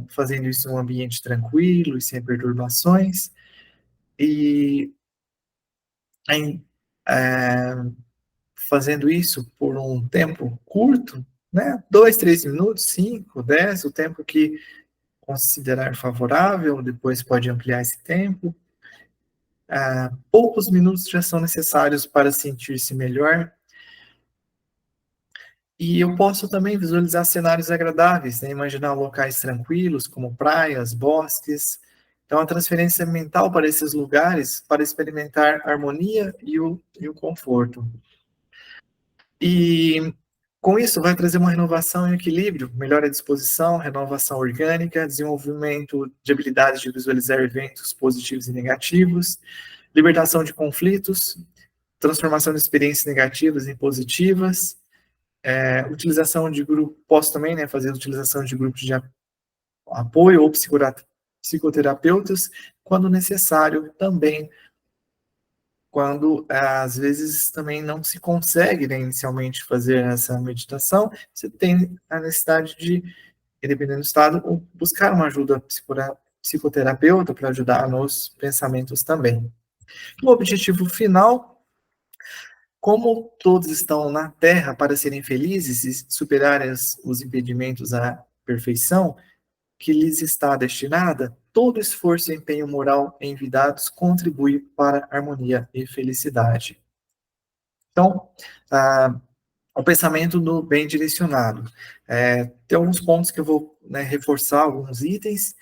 fazendo isso em um ambiente tranquilo e sem perturbações. E fazendo isso por um tempo curto, né? 2, 3 minutos, 5, 10, o tempo que considerar favorável, depois pode ampliar esse tempo. Poucos minutos já são necessários para sentir-se melhor. E eu posso também visualizar cenários agradáveis, né? Imaginar locais tranquilos, como praias, bosques. Então, a transferência mental para esses lugares, para experimentar a harmonia e o conforto. E com isso, vai trazer uma renovação e equilíbrio, melhora a disposição, renovação orgânica, desenvolvimento de habilidades de visualizar eventos positivos e negativos, libertação de conflitos, transformação de experiências negativas em positivas, utilização de grupo, posso também, né, fazer utilização de grupos de apoio ou psicoterapeutas, quando necessário, também, quando às vezes também não se consegue, né, inicialmente fazer essa meditação, você tem a necessidade de, dependendo do estado, buscar uma ajuda psicoterapeuta para ajudar nos pensamentos também. O objetivo final, como todos estão na Terra para serem felizes e superarem os impedimentos à perfeição que lhes está destinada, todo esforço e empenho moral envidados contribui para a harmonia e felicidade. Então, o pensamento no bem direcionado. Tem alguns pontos que eu vou, né, reforçar, alguns itens.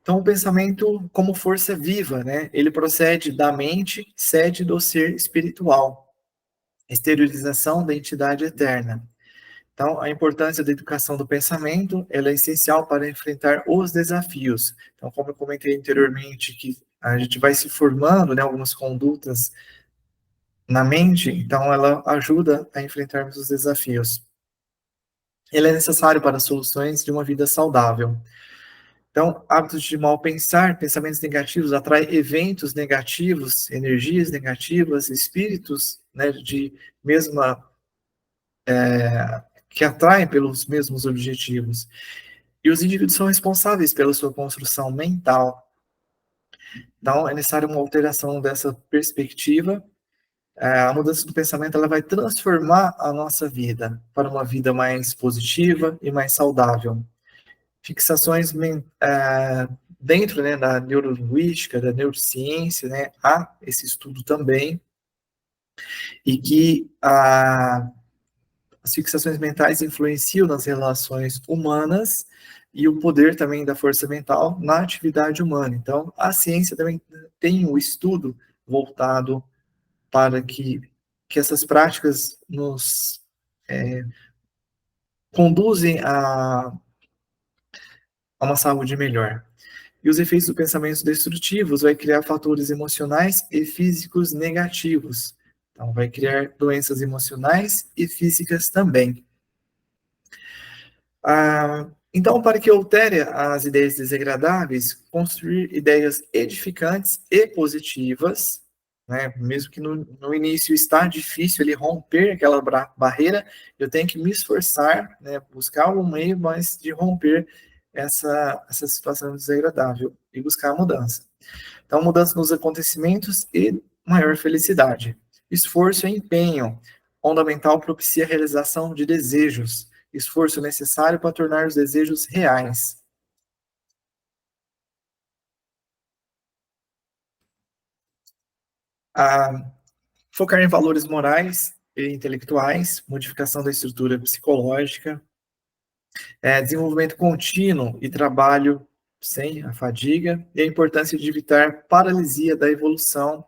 Então, o pensamento como força viva, né? Ele procede da mente, sede do ser espiritual. Exteriorização da entidade eterna. Então, a importância da educação do pensamento, ela é essencial para enfrentar os desafios. Então, como eu comentei anteriormente, que a gente vai se formando, né, algumas condutas na mente, então ela ajuda a enfrentarmos os desafios. Ele é necessário para soluções de uma vida saudável. Então, hábitos de mal pensar, pensamentos negativos atraem eventos negativos, energias negativas, espíritos, né, de mesma que atraem pelos mesmos objetivos. E os indivíduos são responsáveis pela sua construção mental. Então, é necessário uma alteração dessa perspectiva. A mudança do pensamento ela vai transformar a nossa vida para uma vida mais positiva e mais saudável. Fixações dentro, né, da neurolinguística, da neurociência, né, há esse estudo também, e que as fixações mentais influenciam nas relações humanas e o poder também da força mental na atividade humana. Então, a ciência também tem o estudo voltado para que essas práticas nos conduzem a uma saúde melhor. E os efeitos do pensamento destrutivos vai criar fatores emocionais e físicos negativos. Então, vai criar doenças emocionais e físicas também. Então, para que altere as ideias desagradáveis, construir ideias edificantes e positivas, né? Mesmo que no início está difícil ele romper aquela barreira, eu tenho que me esforçar, né? Buscar um meio mais de romper essa situação desagradável e buscar a mudança. Então, mudança nos acontecimentos e maior felicidade. esforço e empenho. Onda mental propicia a realização de desejos, esforço necessário para tornar os desejos reais. Focar em valores morais e intelectuais, modificação da estrutura psicológica, desenvolvimento contínuo e trabalho sem a fadiga, e a importância de evitar paralisia da evolução,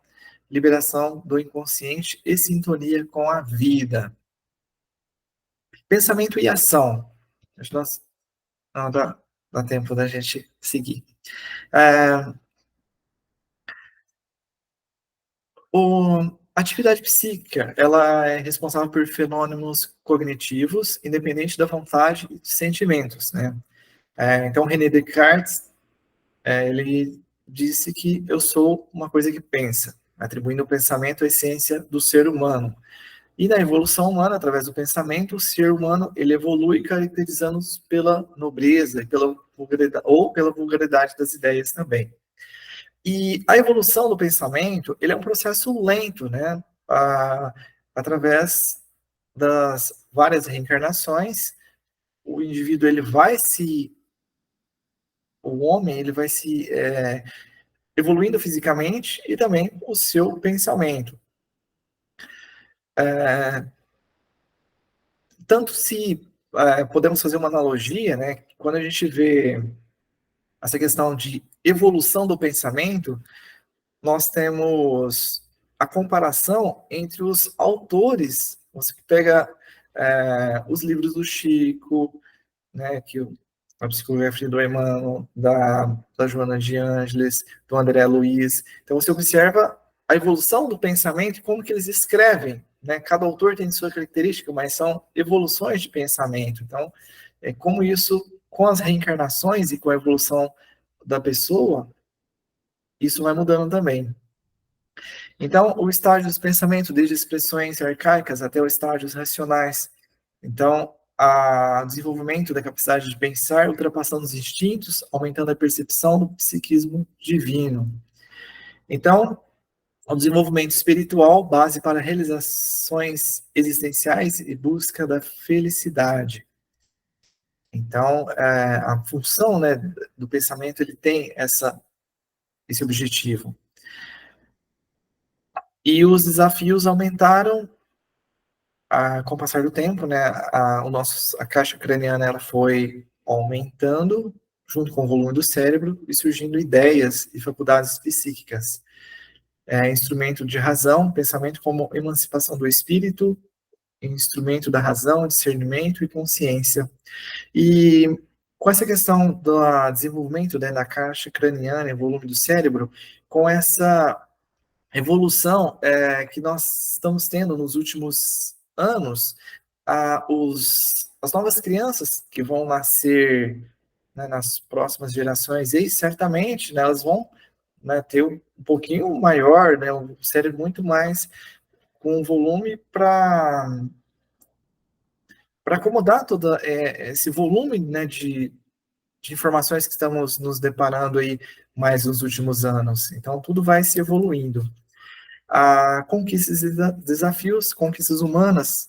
liberação do inconsciente e sintonia com a vida. Pensamento e ação. Acho que não dá tempo da gente seguir. A atividade psíquica, ela é responsável por fenômenos cognitivos, independente da vontade e de sentimentos, né? Então, René Descartes, ele disse que eu sou uma coisa que pensa, atribuindo o pensamento à essência do ser humano. E na evolução humana, através do pensamento, o ser humano ele evolui caracterizando-se pela nobreza e pela vulgaridade das ideias também. E a evolução do pensamento, ele é um processo lento, né? Através das várias reencarnações, o indivíduo o homem ele vai se evoluindo fisicamente e também o seu pensamento. Tanto se podemos fazer uma analogia, né? Quando a gente vê essa questão de evolução do pensamento, nós temos a comparação entre os autores. Você pega os livros do Chico, né, que a psicografia do Emmanuel, da Joana de Ângeles, do André Luiz. Então, você observa a evolução do pensamento e como que eles escrevem. Né? Cada autor tem sua característica, mas são evoluções de pensamento. Então, como isso, com as reencarnações e com a evolução da pessoa, isso vai mudando também. Então, o estágio dos pensamentos, desde expressões arcaicas até os estágios racionais. Então, o desenvolvimento da capacidade de pensar, ultrapassando os instintos, aumentando a percepção do psiquismo divino. Então, o desenvolvimento espiritual, base para realizações existenciais e busca da felicidade. Então, a função, né, do pensamento, ele tem esse objetivo. E os desafios aumentaram com o passar do tempo, né? A caixa craniana ela foi aumentando junto com o volume do cérebro e surgindo ideias e faculdades psíquicas. Instrumento de razão, pensamento como emancipação do espírito, instrumento da razão, discernimento e consciência. E com essa questão do desenvolvimento, né, da caixa craniana e volume do cérebro, com essa evolução que nós estamos tendo nos últimos anos, as novas crianças que vão nascer, né, nas próximas gerações, e certamente, né, elas vão, né, ter um pouquinho maior, né, um cérebro muito mais com volume para acomodar todo esse volume, né, de informações que estamos nos deparando aí mais nos últimos anos. Então, tudo vai se evoluindo. Conquistas e desafios, conquistas humanas,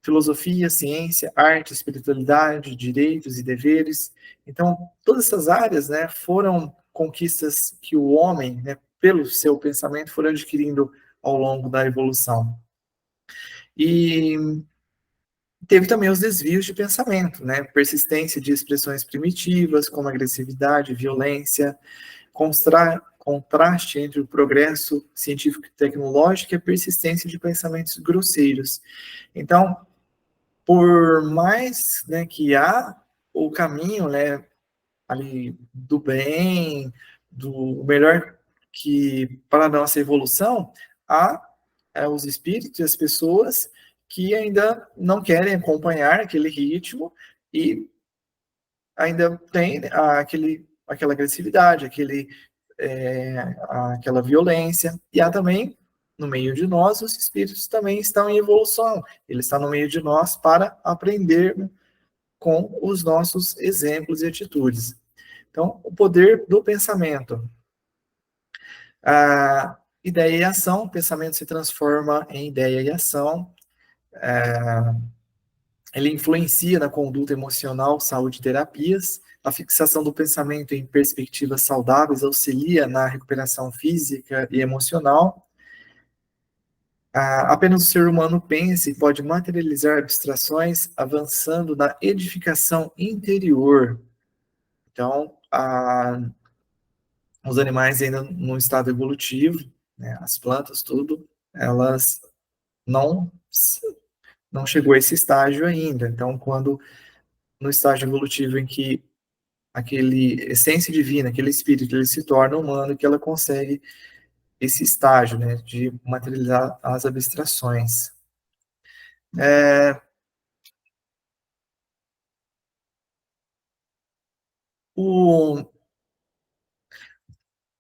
filosofia, ciência, arte, espiritualidade, direitos e deveres. Então, todas essas áreas, né, foram conquistas que o homem, né, pelo seu pensamento, foram adquirindo ao longo da evolução. E teve também os desvios de pensamento, né, persistência de expressões primitivas, como agressividade, violência, contraste entre o progresso científico e tecnológico e a persistência de pensamentos grosseiros. Então, por mais, né, que há o caminho, né, ali do bem, do melhor que para a nossa evolução, há os espíritos e as pessoas que ainda não querem acompanhar aquele ritmo e ainda tem aquela agressividade, aquela violência. E há também, no meio de nós, os espíritos também estão em evolução. Eles estão no meio de nós para aprender com os nossos exemplos e atitudes. Então, o poder do pensamento. ideia e ação, o pensamento se transforma em ideia e ação, ele influencia na conduta emocional, saúde e terapias, a fixação do pensamento em perspectivas saudáveis auxilia na recuperação física e emocional. Apenas o ser humano pensa e pode materializar abstrações, avançando na edificação interior. Então, os animais ainda no estado evolutivo, né, as plantas, tudo, elas não chegou a esse estágio ainda. Então, quando no estágio evolutivo em que aquele essência divina, aquele espírito, ele se torna humano, que ela consegue esse estágio, né, de materializar as abstrações.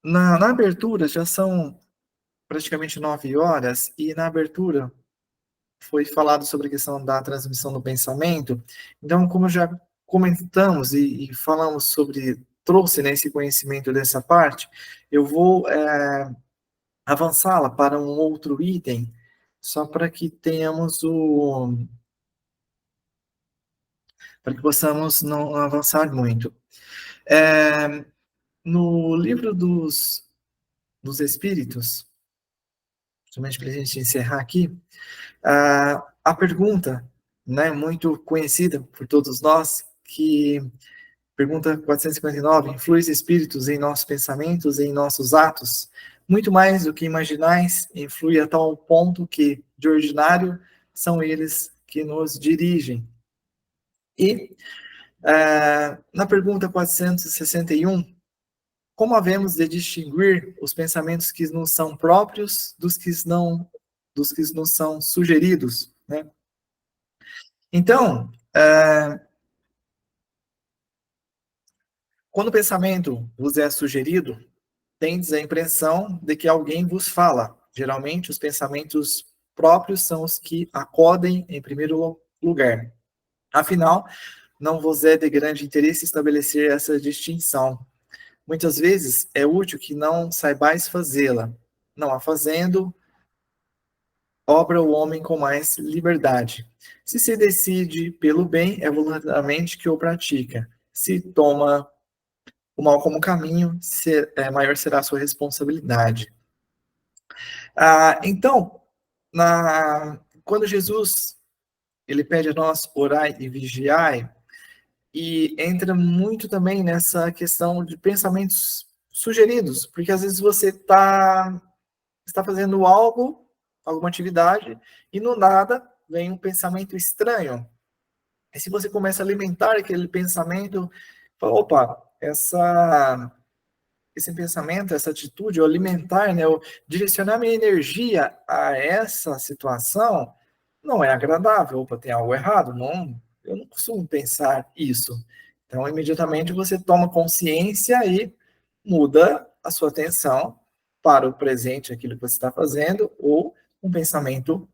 Na abertura, já são praticamente 9 horas, e na abertura foi falado sobre a questão da transmissão do pensamento. Então, como já comentamos e falamos sobre, trouxe, né, esse conhecimento dessa parte, eu vou avançá-la para um outro item, só para que tenhamos para que possamos não avançar muito. No livro dos Espíritos, somente para a gente encerrar aqui, a pergunta, né, muito conhecida por todos nós, que pergunta 459, influi os espíritos em nossos pensamentos e em nossos atos? Muito mais do que imaginais, influi a tal ponto que, de ordinário, são eles que nos dirigem. E, na pergunta 461, como havemos de distinguir os pensamentos que nos são próprios dos que nos são sugeridos, né? Então, quando o pensamento vos é sugerido, tendes a impressão de que alguém vos fala. Geralmente, os pensamentos próprios são os que acodem em primeiro lugar. Afinal, não vos é de grande interesse estabelecer essa distinção. Muitas vezes é útil que não saibais fazê-la. Não a fazendo, obra o homem com mais liberdade. Se se decide pelo bem, é voluntariamente que o pratica. Se toma o mal como caminho, maior será a sua responsabilidade. Então, quando Jesus ele pede a nós orai e vigiai, e entra muito também nessa questão de pensamentos sugeridos, porque às vezes você está fazendo algo, alguma atividade, e no nada vem um pensamento estranho. E se você começa a alimentar aquele pensamento, fala, opa, esse pensamento, essa atitude, eu alimentar, né, eu direcionar minha energia a essa situação, não é agradável, opa, tem algo errado, não, eu não costumo pensar isso. Então, imediatamente você toma consciência e muda a sua atenção para o presente, aquilo que você está fazendo, ou um pensamento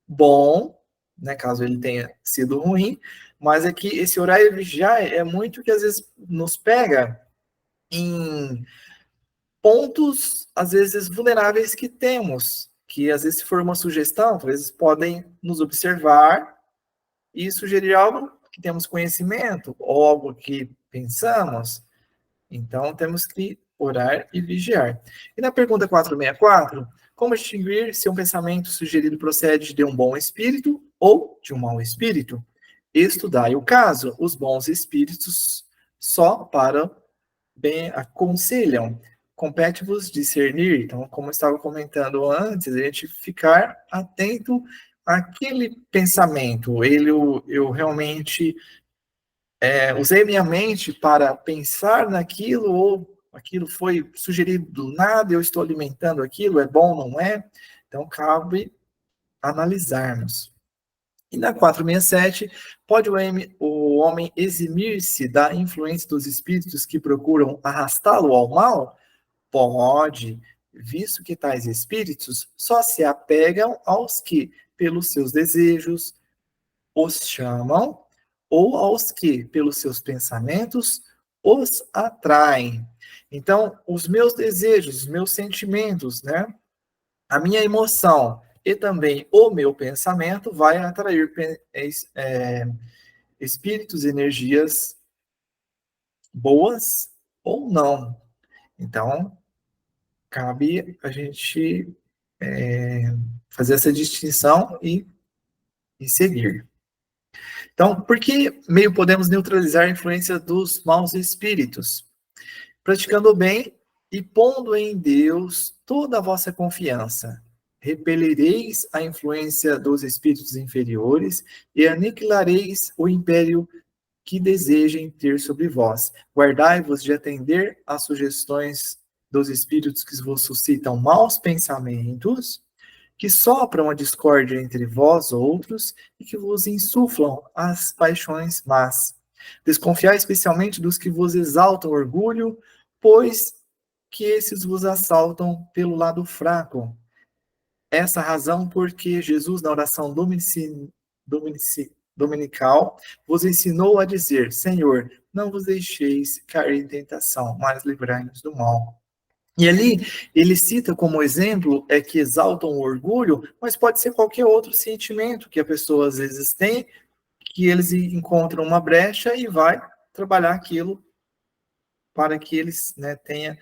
bom, né, caso ele tenha sido ruim, mas é que esse orar e vigiar é muito que às vezes nos pega em pontos, às vezes, vulneráveis que temos, que às vezes se for uma sugestão, às vezes podem nos observar e sugerir algo que temos conhecimento, ou algo que pensamos. Então, temos que orar e vigiar. E na pergunta 464, como distinguir se um pensamento sugerido procede de um bom espírito ou de um mau espírito? Estudai o caso. Os bons espíritos só para bem aconselham. Compete-vos discernir. Então, como eu estava comentando antes, a gente ficar atento àquele pensamento. Eu realmente usei minha mente para pensar naquilo, ou aquilo foi sugerido do nada, eu estou alimentando aquilo, é bom, não é? Então, cabe analisarmos. E na 467, pode o homem eximir-se da influência dos espíritos que procuram arrastá-lo ao mal? Pode, visto que tais espíritos só se apegam aos que, pelos seus desejos, os chamam, ou aos que, pelos seus pensamentos, os atraem. Então, os meus desejos, os meus sentimentos, né? a minha emoção e também o meu pensamento vai atrair espíritos, energias boas ou não. Então, cabe a gente fazer essa distinção e seguir. Então, por que meio podemos neutralizar a influência dos maus espíritos? Praticando o bem e pondo em Deus toda a vossa confiança. Repelireis a influência dos espíritos inferiores e aniquilareis o império que desejem ter sobre vós. Guardai-vos de atender às sugestões dos espíritos que vos suscitam maus pensamentos, que sopram a discórdia entre vós outros e que vos insuflam as paixões más. Desconfiai especialmente dos que vos exaltam orgulho, pois que esses vos assaltam pelo lado fraco. Essa razão porque Jesus, na oração dominical, vos ensinou a dizer: Senhor, não vos deixeis cair em tentação, mas livrai-nos do mal. E ali ele cita como exemplo que exaltam o orgulho, mas pode ser qualquer outro sentimento que a pessoa às vezes tem, que eles encontram uma brecha e vai trabalhar aquilo para que eles, né, tenham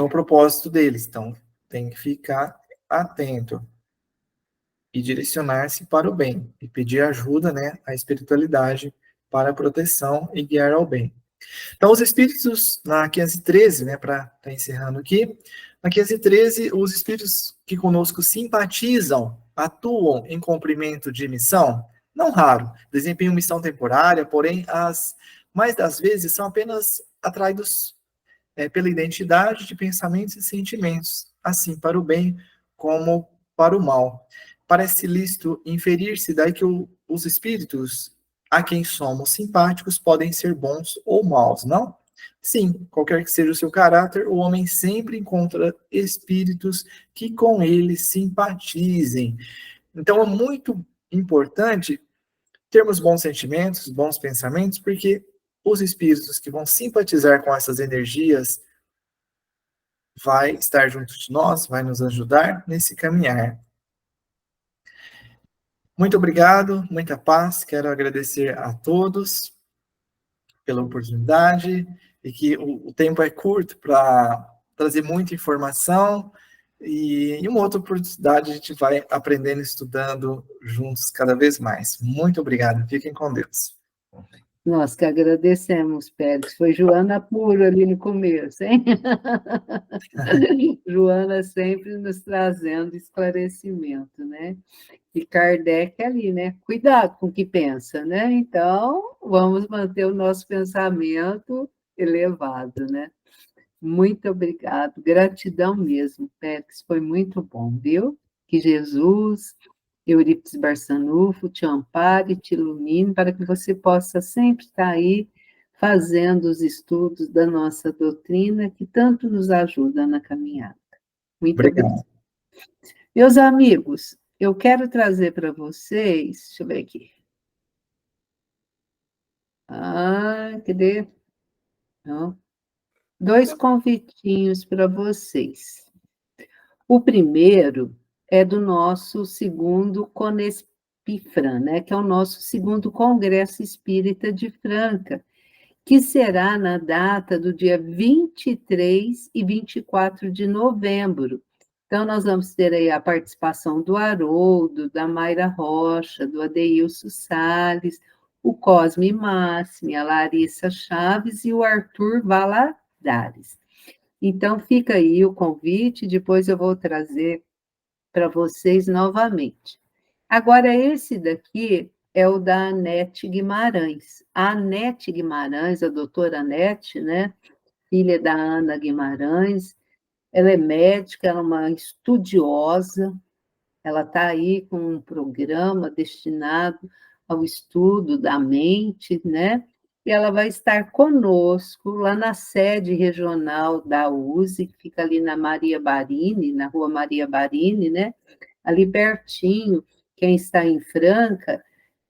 o propósito deles. Então, tem que ficar atento e direcionar-se para o bem e pedir ajuda, né, à espiritualidade para a proteção e guiar ao bem. Então, os espíritos, na 513, né, para estar encerrando aqui, na 513, os espíritos que conosco simpatizam, atuam em cumprimento de missão, não raro, desempenham missão temporária, porém, mais das vezes são apenas atraídos pela identidade de pensamentos e sentimentos, assim para o bem como para o mal. Parece lícito inferir-se daí que os espíritos a quem somos simpáticos podem ser bons ou maus, não? Sim, qualquer que seja o seu caráter, o homem sempre encontra espíritos que com ele simpatizem. Então é muito importante termos bons sentimentos, bons pensamentos, porque os espíritos que vão simpatizar com essas energias vai estar junto de nós, vai nos ajudar nesse caminhar. Muito obrigado, muita paz. Quero agradecer a todos pela oportunidade e que o tempo é curto para trazer muita informação e em uma outra oportunidade a gente vai aprendendo, estudando juntos cada vez mais. Muito obrigado. Fiquem com Deus. Nós que agradecemos, Pérez. Foi Joana puro ali no começo, hein? Joana sempre nos trazendo esclarecimento, né? E Kardec ali, né? Cuidado com o que pensa, né? Então, vamos manter o nosso pensamento elevado, né? Muito obrigado, gratidão mesmo, Pérez, foi muito bom, viu? Que Jesus, Eurípides Barçanufo, te ampare, te ilumine, para que você possa sempre estar aí fazendo os estudos da nossa doutrina, que tanto nos ajuda na caminhada. Muito obrigada. Meus amigos, eu quero trazer para vocês, deixa eu ver aqui. Cadê? Não. 2 convitinhos para vocês. O primeiro é do nosso segundo Conespifran, né, que é o nosso segundo Congresso Espírita de Franca, que será na data do dia 23 e 24 de novembro. Então, nós vamos ter aí a participação do Haroldo, da Mayra Rocha, do Adeilson Salles, o Cosme Máximo, a Larissa Chaves e o Arthur Valadares. Então, fica aí o convite, depois eu vou trazer para vocês novamente. Agora, esse daqui é o da Anete Guimarães. A Anete Guimarães, a doutora Anete, né, filha da Ana Guimarães, ela é médica, ela é uma estudiosa, ela está aí com um programa destinado ao estudo da mente, né? E ela vai estar conosco lá na sede regional da USE, que fica ali na Maria Barini, na rua Maria Barini, né? Ali pertinho, quem está em Franca,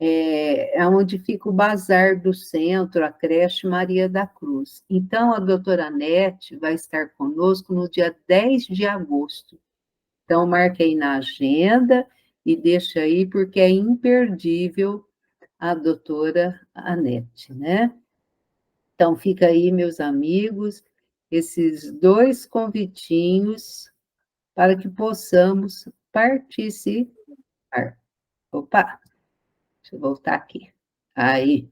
é onde fica o bazar do centro, a creche Maria da Cruz. Então, a doutora Nete vai estar conosco no dia 10 de agosto. Então, marque aí na agenda e deixa aí, porque é imperdível a doutora Anete, né? Então, fica aí, meus amigos, esses 2 convitinhos para que possamos participar. Opa, deixa eu voltar aqui. Aí.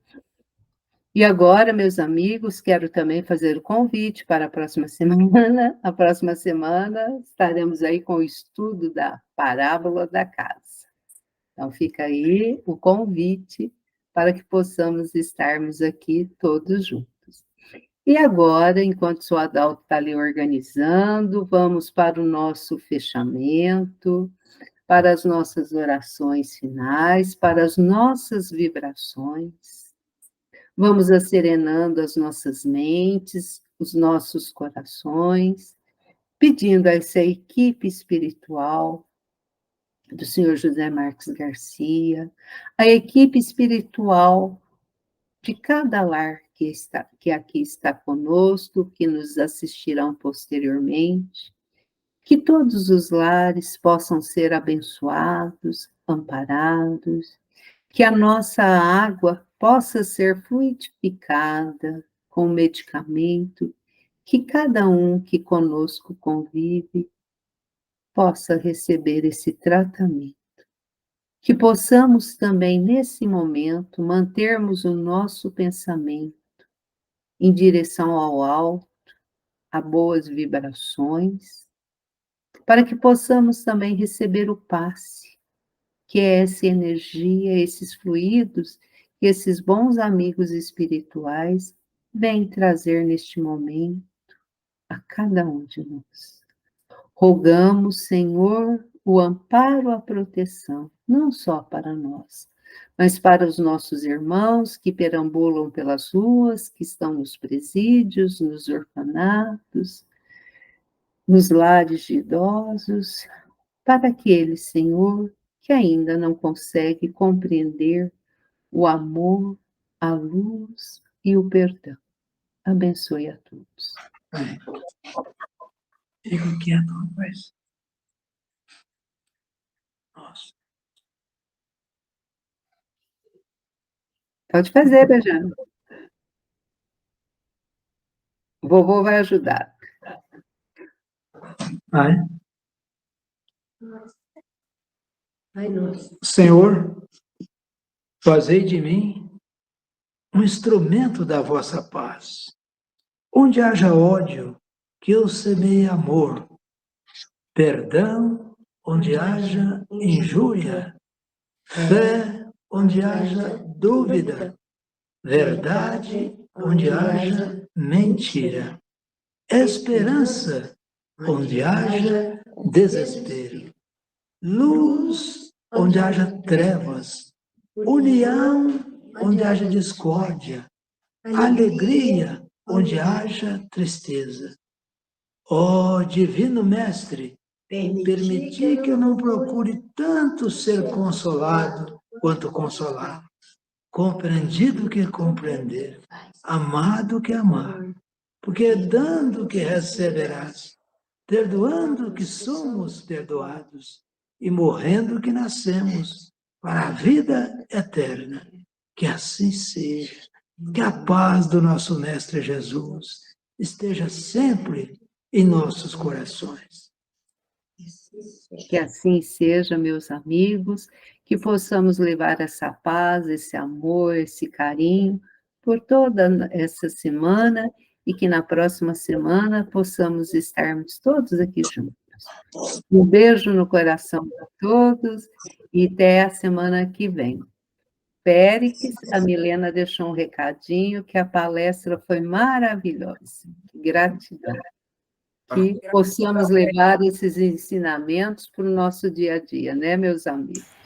E agora, meus amigos, quero também fazer o convite para a próxima semana. A próxima semana estaremos aí com o estudo da parábola da casa. Então, fica aí o convite para que possamos estarmos aqui todos juntos. E agora, enquanto o Adalto está ali organizando, vamos para o nosso fechamento, para as nossas orações finais, para as nossas vibrações. Vamos acerenando as nossas mentes, os nossos corações, pedindo a essa equipe espiritual do Senhor José Marques Garcia, a equipe espiritual de cada lar que aqui está conosco, que nos assistirão posteriormente, que todos os lares possam ser abençoados, amparados, que a nossa água possa ser fluidificada com medicamento, que cada um que conosco convive possa receber esse tratamento. Que possamos também, nesse momento, mantermos o nosso pensamento em direção ao alto, a boas vibrações, para que possamos também receber o passe, que é essa energia, esses fluidos que esses bons amigos espirituais vêm trazer neste momento a cada um de nós. Rogamos, Senhor, o amparo, a proteção, não só para nós, mas para os nossos irmãos que perambulam pelas ruas, que estão nos presídios, nos orfanatos, nos lares de idosos, para aqueles, Senhor, que ainda não conseguem compreender o amor, a luz e o perdão. Abençoe a todos. Fico quieto, rapaz. Nossa. Pode fazer, Bejano. O vovô vai ajudar. Vai. Senhor, fazei de mim um instrumento da vossa paz. Onde haja ódio, que eu semeie amor. Perdão, onde haja injúria. Fé, onde haja dúvida. Verdade, onde haja mentira. Esperança, onde haja desespero. Luz, onde haja trevas. União, onde haja discórdia. Alegria, onde haja tristeza. Ó Divino Mestre, permiti que eu não procure tanto ser consolado quanto consolar. Compreendido que compreender, amado que amar, porque é dando que receberás, perdoando que somos perdoados e morrendo que nascemos para a vida eterna. Que assim seja, que a paz do nosso Mestre Jesus esteja sempre em nossos corações. Que assim seja, meus amigos, que possamos levar essa paz, esse amor, esse carinho por toda essa semana e que na próxima semana possamos estarmos todos aqui juntos. Um beijo no coração de todos e até a semana que vem. Péricles, a Milena deixou um recadinho que a palestra foi maravilhosa. Gratidão. Que possamos levar esses ensinamentos para o nosso dia a dia, né, meus amigos?